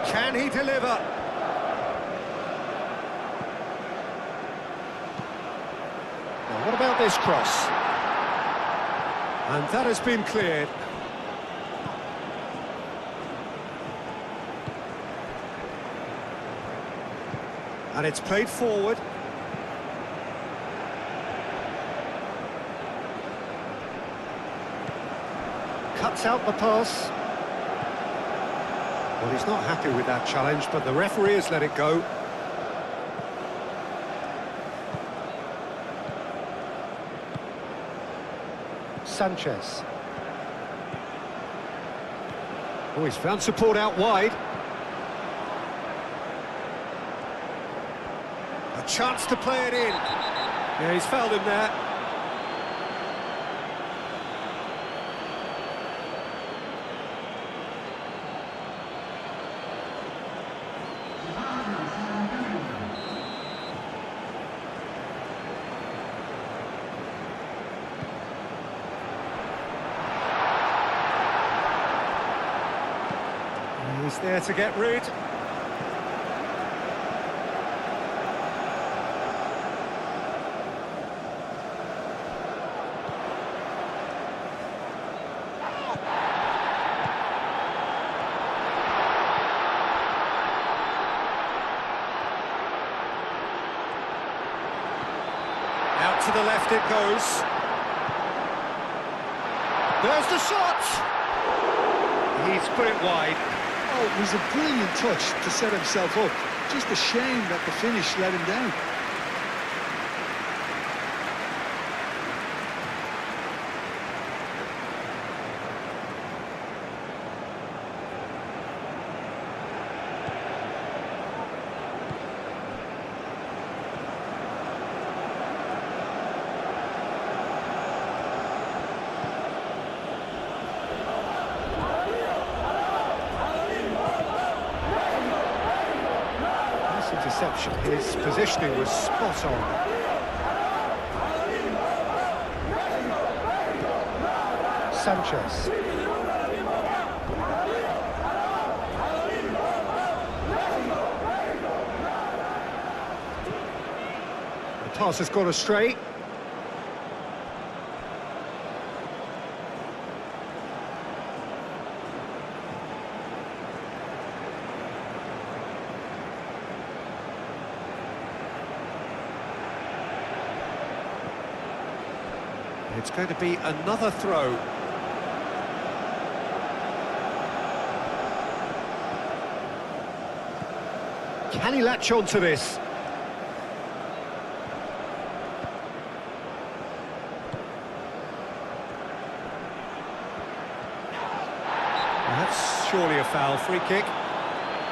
Can he deliver? Now, what about this cross? And that has been cleared. And it's played forward. Cuts out the pass. Well, he's not happy with that challenge, but the referee has let it go. Sanchez. Oh, he's found support out wide. A chance to play it in. Yeah, he's fouled him there. He's there to get rid. Out to the left it goes. There's the shot! He's put it wide. Oh, it was a brilliant touch to set himself up. Just a shame that the finish let him down. Interception. His positioning was spot on. Sanchez. The pass has gone astray. It's going to be another throw. Can he latch on to this? That's surely a foul. Free kick.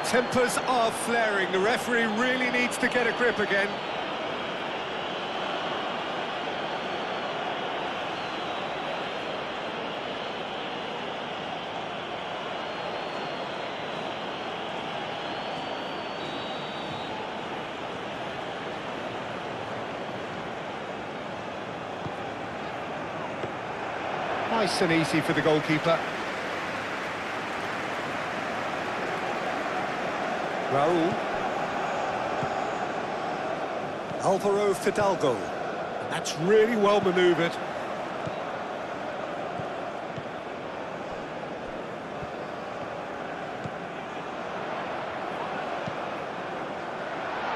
Tempers are flaring. The referee really needs to get a grip again. Nice and easy for the goalkeeper. Raul. Alvaro Fidalgo. And that's really well manoeuvred.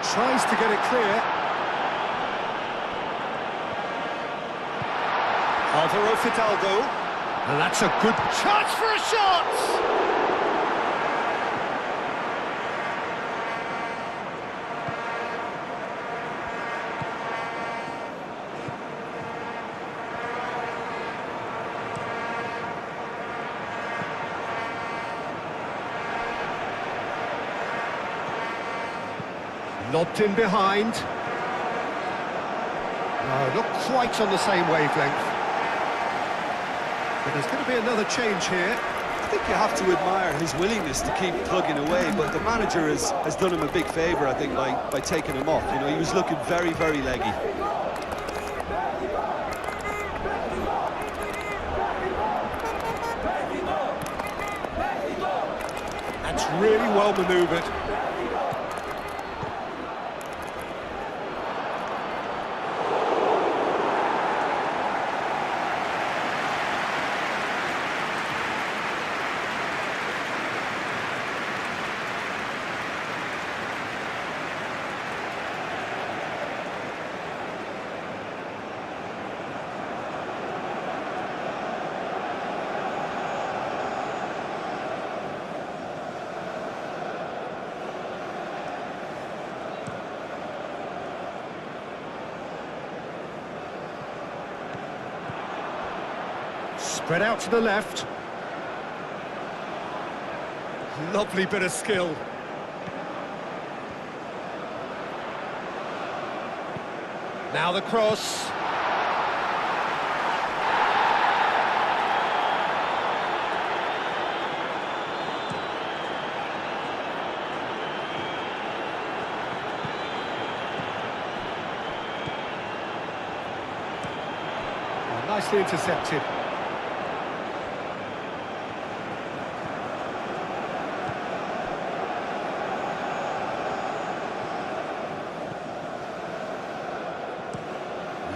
Tries to get it clear. Alvaro Fidalgo. And that's a good chance for a shot! Lobbed in behind. No, not quite on the same wavelength. But there's going to be another change here. I think you have to admire his willingness to keep plugging away, but the manager has done him a big favour, I think, by taking him off. You know, he was looking very, very leggy. That's really well manoeuvred. Spread out to the left. Lovely bit of skill. Now the cross. Oh, nicely intercepted.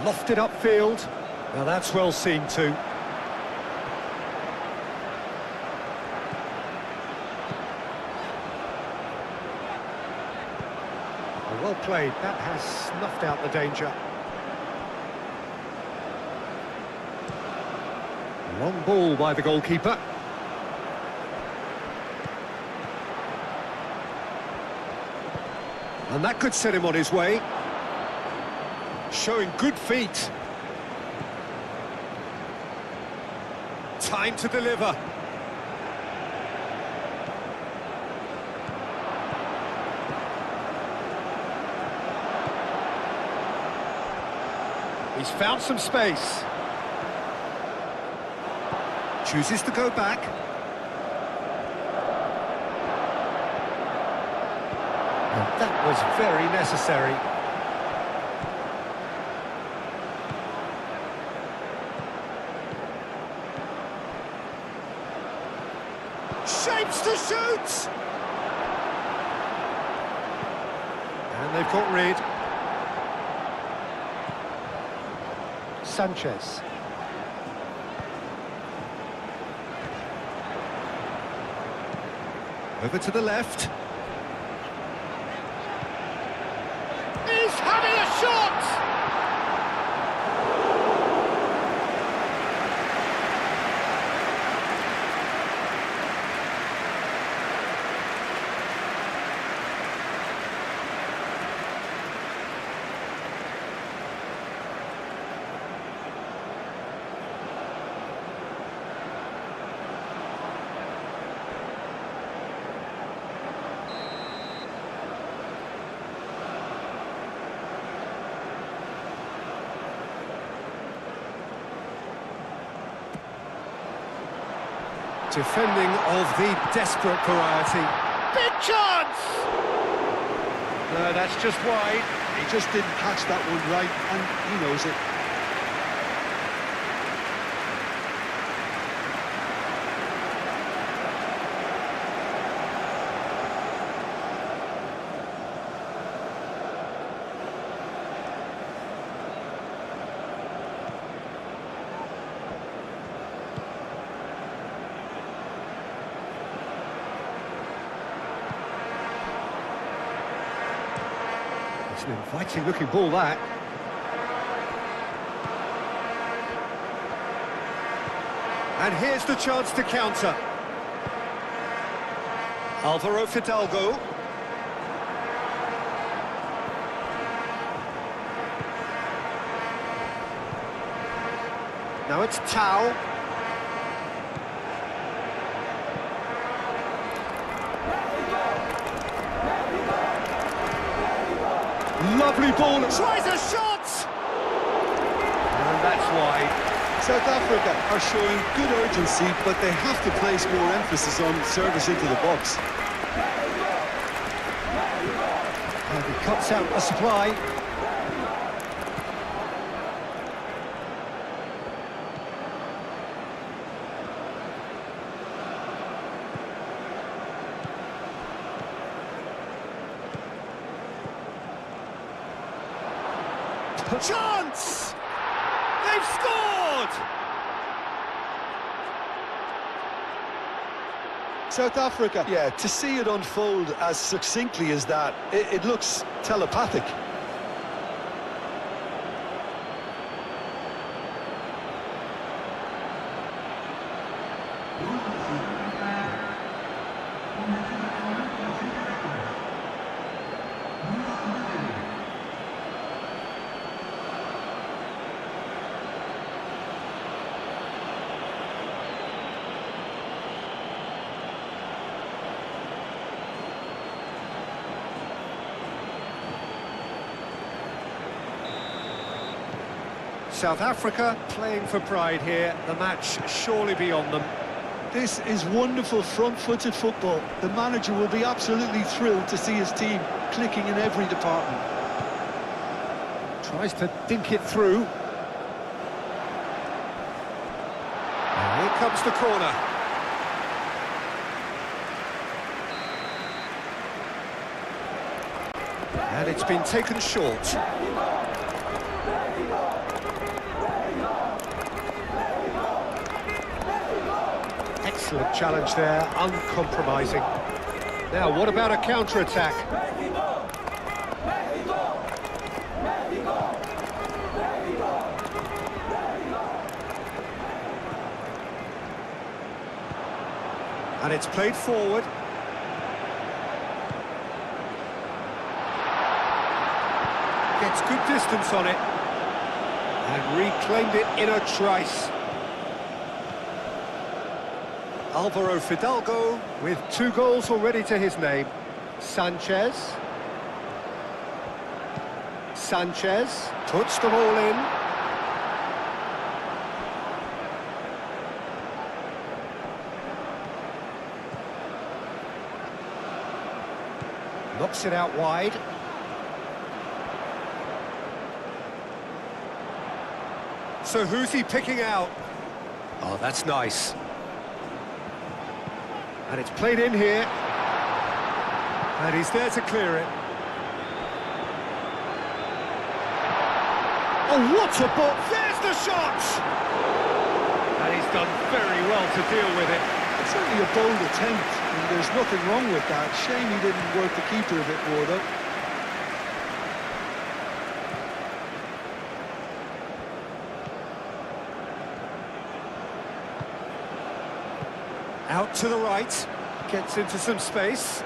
Lofted upfield. Now that's well seen too. Oh, well played. That has snuffed out the danger. Long ball by the goalkeeper. And that could set him on his way. Showing good feet. Time to deliver. He's found some space. Chooses to go back. And that was very necessary. Shapes to shoot! And they've got rid. Sanchez. Over to the left. He's having a shot! Defending of the desperate variety. Big chance! No, that's just wide. He just didn't catch that one right, and he knows it. It's an inviting-looking ball, that. And here's the chance to counter. Alvaro Fidalgo. Now it's Tau. Lovely ball, tries a shot! And that's wide. South Africa are showing good urgency, but they have to place more emphasis on service into the box. And he cuts out a supply. Chance! They've scored! South Africa, yeah, to see it unfold as succinctly as that, it looks telepathic. South Africa playing for pride here. The match surely beyond them. This is wonderful front-footed football. The manager will be absolutely thrilled to see his team clicking in every department. Tries to dink it through. And here comes the corner. And it's been taken short. Excellent challenge there, uncompromising. Now, what about a counter-attack? And it's played forward. Gets good distance on it. And reclaimed it in a trice. Alvaro Fidalgo with 2 goals already to his name. Sanchez puts them all in. Knocks it out wide. So who's he picking out? Oh, that's nice. And it's played in here. And he's there to clear it. Oh, what a ball! There's the shot! And he's done very well to deal with it. It's certainly a bold attempt, and there's nothing wrong with that. Shame he didn't work the keeper a bit more, though. Out to the right, gets into some space.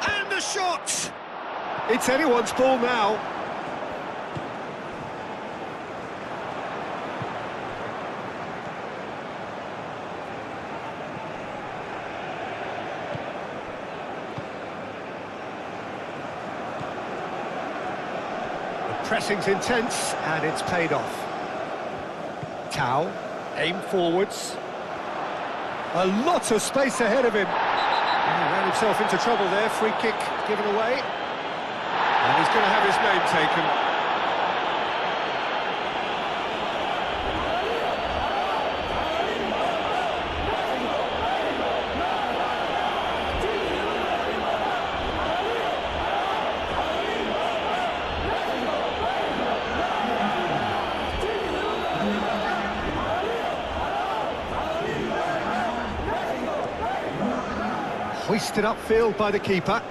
And the shot! It's anyone's ball now. Pressing's intense, and it's paid off. Tau, aim forwards. A lot of space ahead of him. And he ran himself into trouble there, free kick given away. And he's going to have his name taken. Hoisted upfield by the keeper.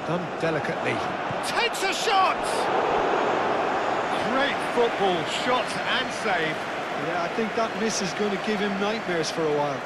Done delicately. Takes a shot! Great football, shot and save. Yeah, I think that miss is going to give him nightmares for a while.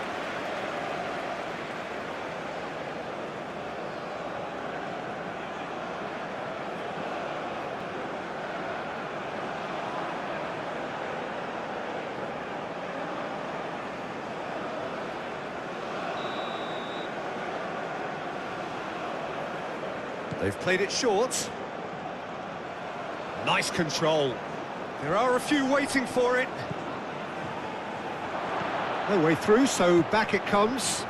They've played it short. Nice control. There are a few waiting for it. No way through, so back it comes.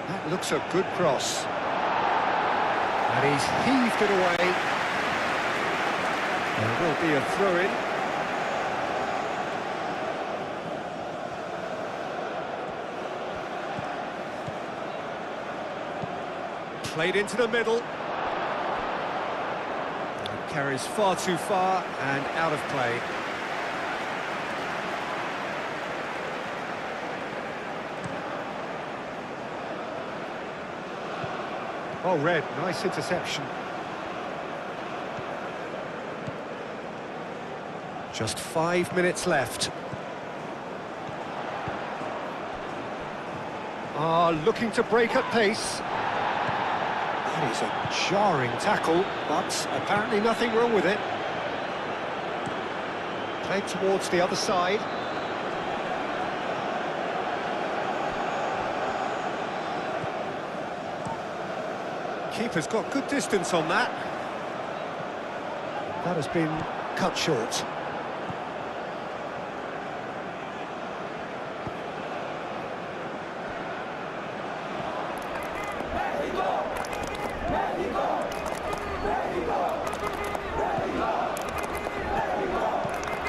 That looks a good cross. And he's heaved it away. There will be a throw-in. Played into the middle. Carries far too far and out of play. Oh, Red, nice interception. Just 5 minutes left. Looking to break at pace. That is a jarring tackle, but apparently nothing wrong with it. Played towards the other side. Keeper's got good distance on that. That has been cut short.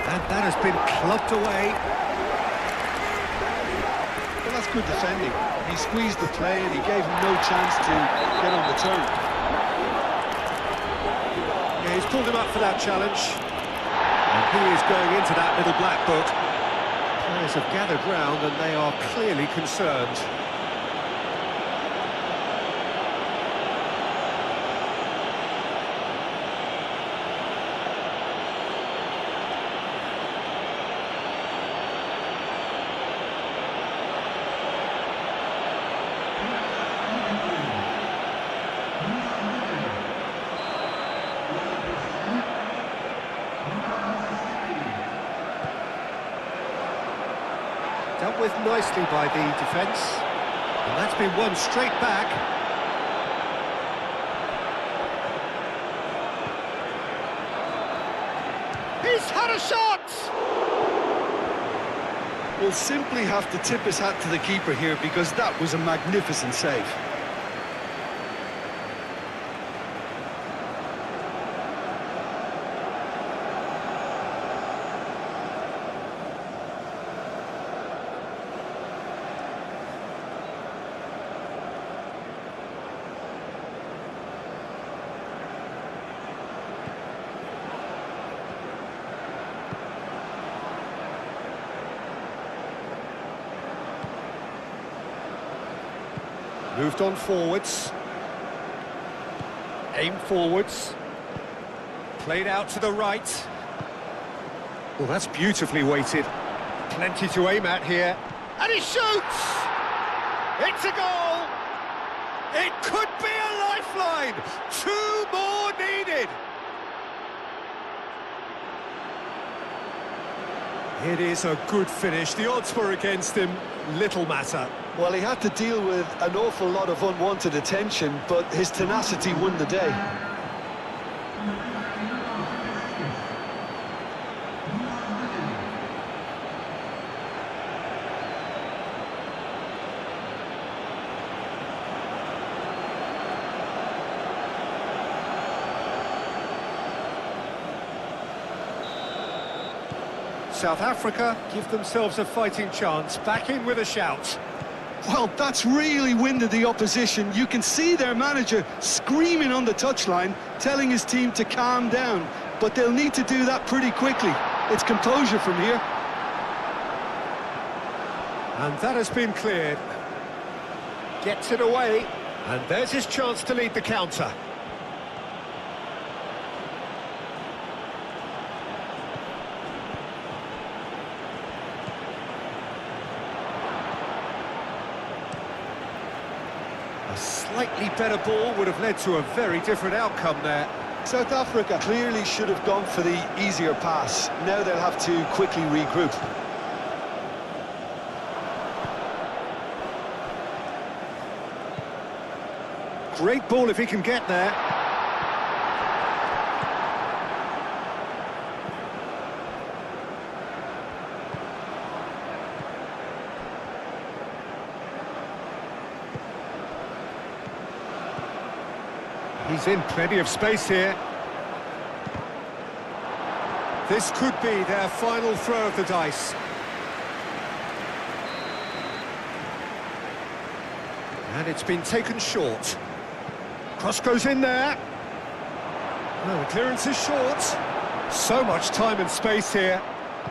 And that has been clubbed away. Well, that's good defending. He squeezed the play and he gave him no chance to get on the turn. Yeah, he's pulled him up for that challenge. And he is going into that little black book. Players have gathered round and they are clearly concerned. Dealt with nicely by the defence, and that's been won straight back. He's had a shot! We'll simply have to tip his hat to the keeper here because that was a magnificent save. Moved on forwards. Aim forwards. Played out to the right. Well, that's beautifully weighted. Plenty to aim at here. And he shoots! It's a goal! It could be a lifeline! 2 more needed! It is a good finish. The odds were against him. Little matter. Well, he had to deal with an awful lot of unwanted attention, but his tenacity won the day. South Africa give themselves a fighting chance. Back in with a shout. Well, that's really winded the opposition. You can see their manager screaming on the touchline, telling his team to calm down, but they'll need to do that pretty quickly. It's composure from here. And that has been cleared. Gets it away, and there's his chance to lead the counter. A slightly better ball would have led to a very different outcome there. South Africa clearly should have gone for the easier pass. Now they'll have to quickly regroup. Great ball if he can get there. He's in plenty of space here. This could be their final throw of the dice. And it's been taken short. Cross goes in there. Oh, the clearance is short. So much time and space here.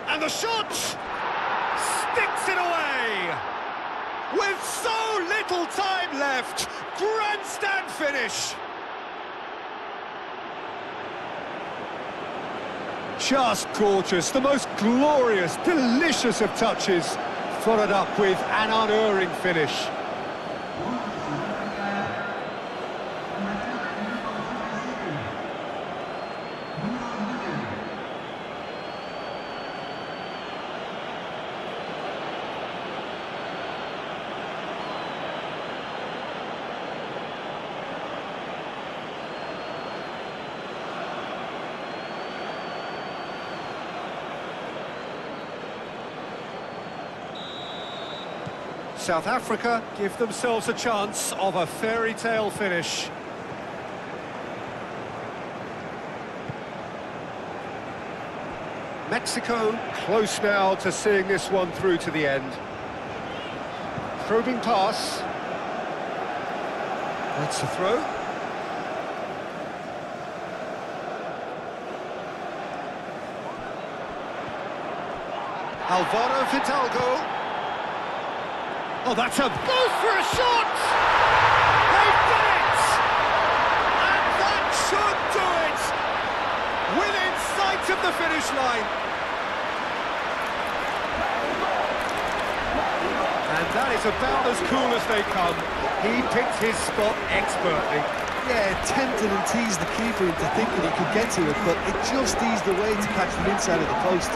And the shot! Sticks it away! With so little time left! Grandstand finish! Just gorgeous, the most glorious, delicious of touches, followed up with an unerring finish. South Africa give themselves a chance of a fairy tale finish. Mexico close now to seeing this one through to the end. Probing pass. That's a throw. Alvaro Fidalgo. Oh, that's a... goes for a shot! They've done it! And that should do it! Within sight of the finish line. And that is about as cool as they come. He picked his spot expertly. Yeah, tempted and teased the keeper into thinking he could get to it, but it just eased away to catch the inside of the post.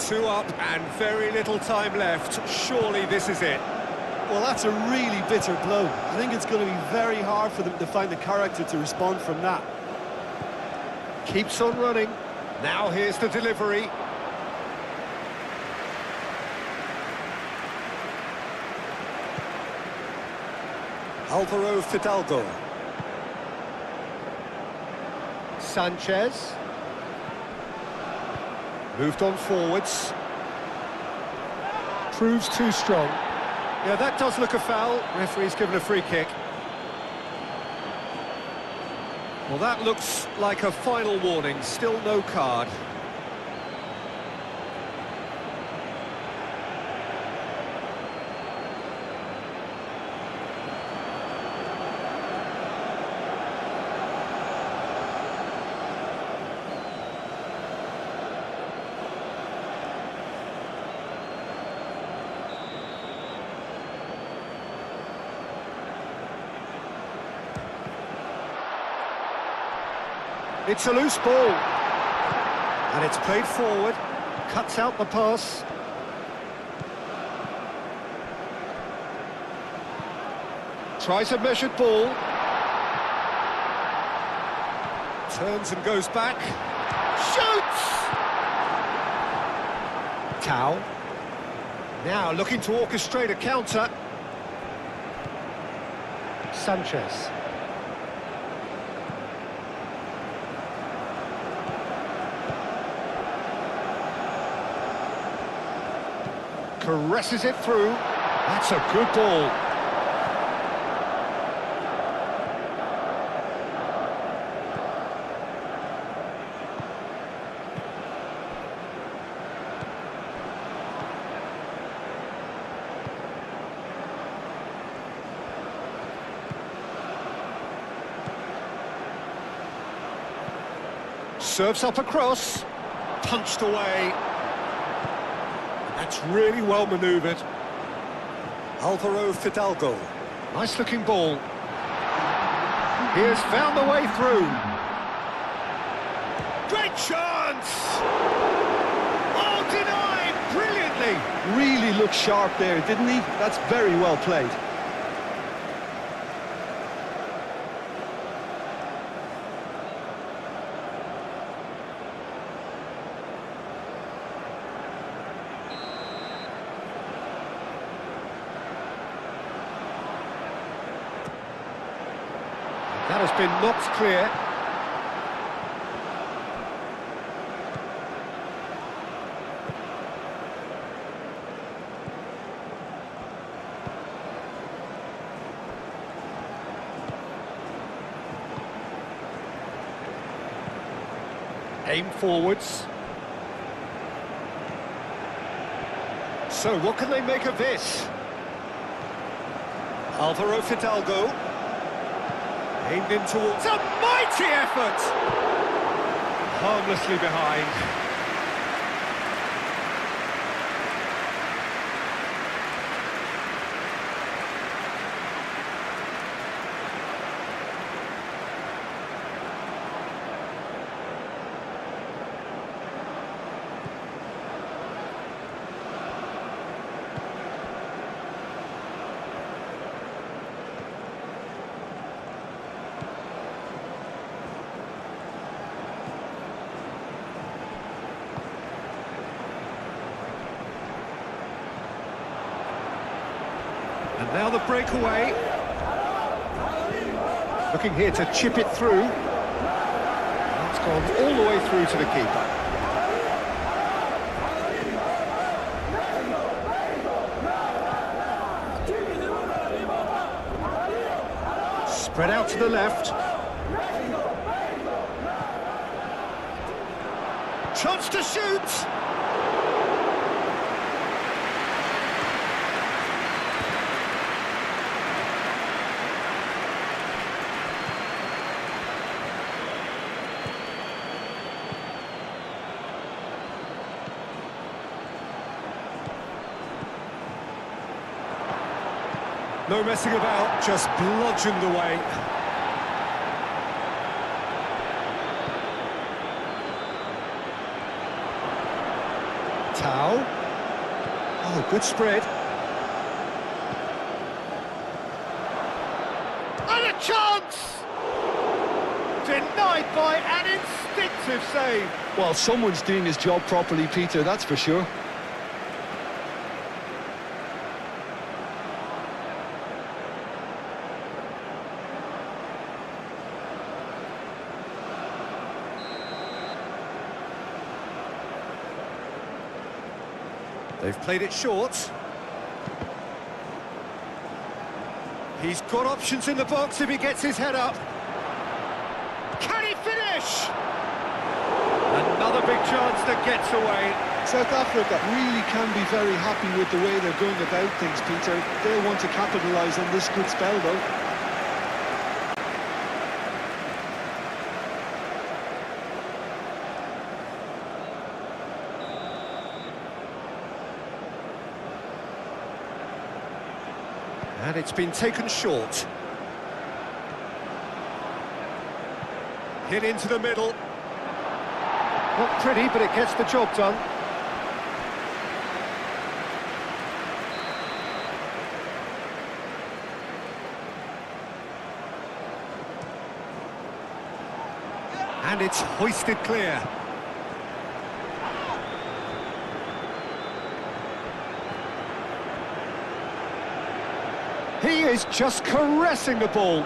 Two up and very little time left. Surely this is it. Well, that's a really bitter blow. I think it's going to be very hard for them to find the character to respond from that. Keeps on running. Now here's the delivery. Alvaro Fidalgo. Sanchez. Moved on forwards. Proves too strong. Yeah, that does look a foul. Referee's given a free kick. Well, that looks like a final warning. Still no card. It's a loose ball. And it's played forward. Cuts out the pass. Tries a measured ball. Turns and goes back. Shoots! Tau. Now looking to orchestrate a counter. Sanchez. Caresses it through. That's a good ball. Serves up across, punched away. That's really well manoeuvred. Alvaro Fidalgo. Nice looking ball. He has found the way through. Great chance! Oh, denied brilliantly. Really looked sharp there, didn't he? That's very well played. That has been knocked clear. Aim forwards. So what can they make of this? Alvaro Fidalgo. Aimed in towards a mighty effort! Harmlessly behind. And now the breakaway. Looking here to chip it through. That's gone all the way through to the keeper. Spread out to the left. Chance to shoot! No messing about, just bludgeoned away. Tau. Oh, good spread. And a chance! Denied by an instinctive save. Well, someone's doing his job properly, Peter, that's for sure. They've played it short. He's got options in the box if he gets his head up. Can he finish? Another big chance that gets away. South Africa really can be very happy with the way they're going about things, Peter. They'll want to capitalise on this good spell, though. And it's been taken short. Hit into the middle. Not pretty, but it gets the job done. And it's hoisted clear. He is just caressing the ball.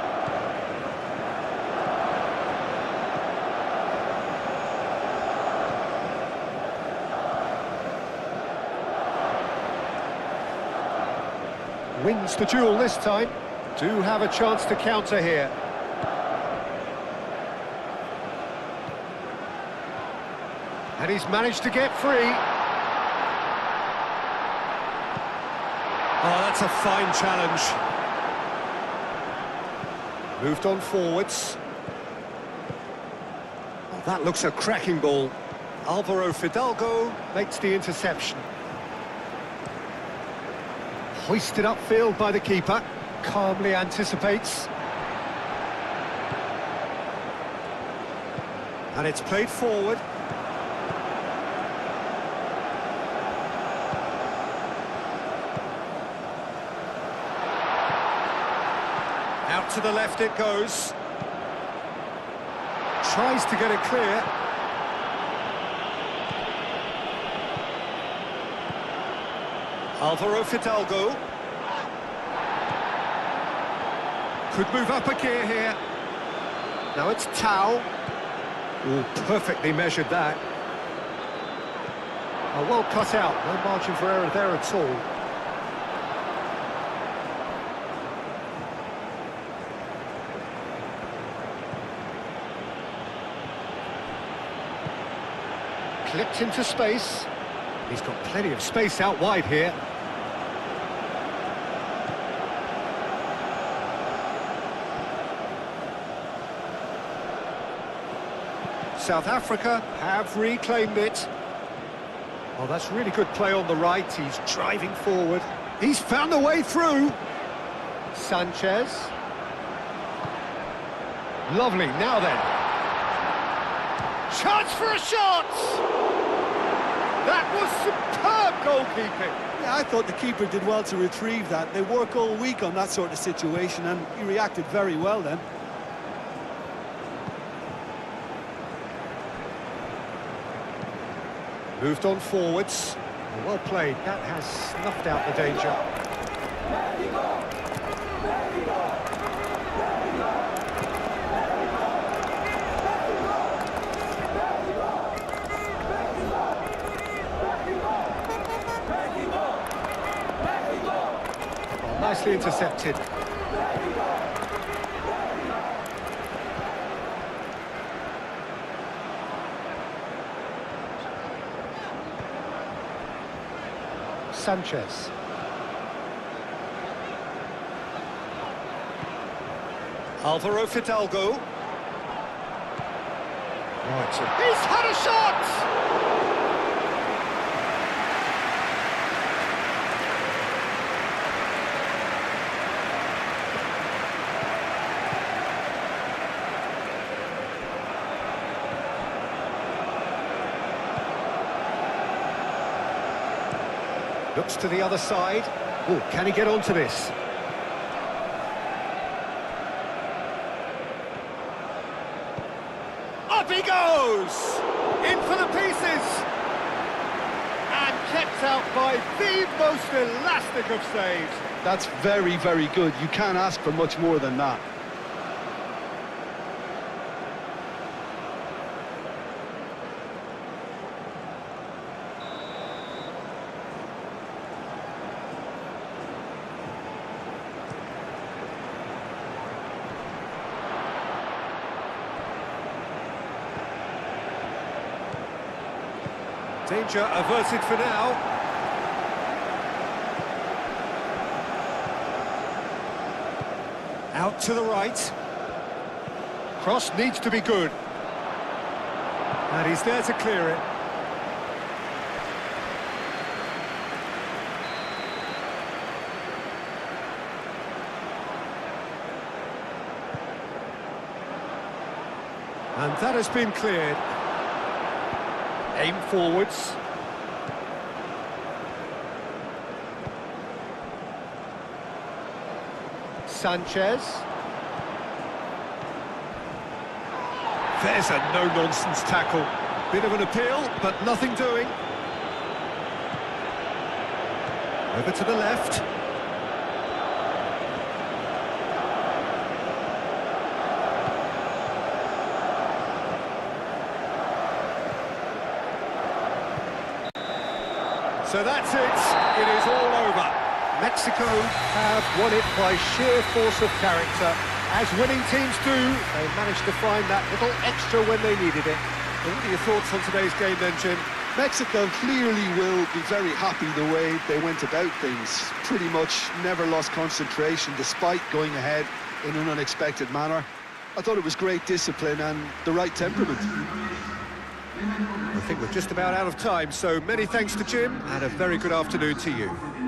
Wins the duel this time. Do have a chance to counter here. And he's managed to get free. Oh, that's a fine challenge. Moved on forwards. Oh, that looks a cracking ball. Alvaro Fidalgo makes the interception. Hoisted upfield by the keeper. Calmly anticipates. And it's played forward. Out to the left it goes. Tries to get it clear. Alvaro Fidalgo. Could move up a gear here. Now it's Tau. Oh, perfectly measured that. Oh, well cut out. No margin for error there at all. Clipped into space. He's got plenty of space out wide here. South Africa have reclaimed it. Oh, that's really good play on the right. He's driving forward. He's found a way through. Sanchez. Lovely, now then. Chance for a shot! That was superb goalkeeping. Yeah, I thought the keeper did well to retrieve that. They work all week on that sort of situation, and he reacted very well then. Moved on forwards. Well played. That has snuffed out the danger. Oh, nicely intercepted. Sanchez. Alvaro Fidalgo. Right. He's had a shot! Looks to the other side. Oh, can he get onto this? Up he goes! In for the pieces! And kept out by the most elastic of saves. That's very, very good. You can't ask for much more than that. Danger averted for now. Out to the right. Cross needs to be good. And he's there to clear it. And that has been cleared. Aim forwards. Sanchez. There's a no-nonsense tackle. Bit of an appeal, but nothing doing. Over to the left. So that's it. It is all over. Mexico have won it by sheer force of character. As winning teams do, they managed to find that little extra when they needed it. What are your thoughts on today's game then, Jim? Mexico clearly will be very happy the way they went about things. Pretty much never lost concentration despite going ahead in an unexpected manner. I thought it was great discipline and the right temperament. I think we're just about out of time, so many thanks to Jim and a very good afternoon to you.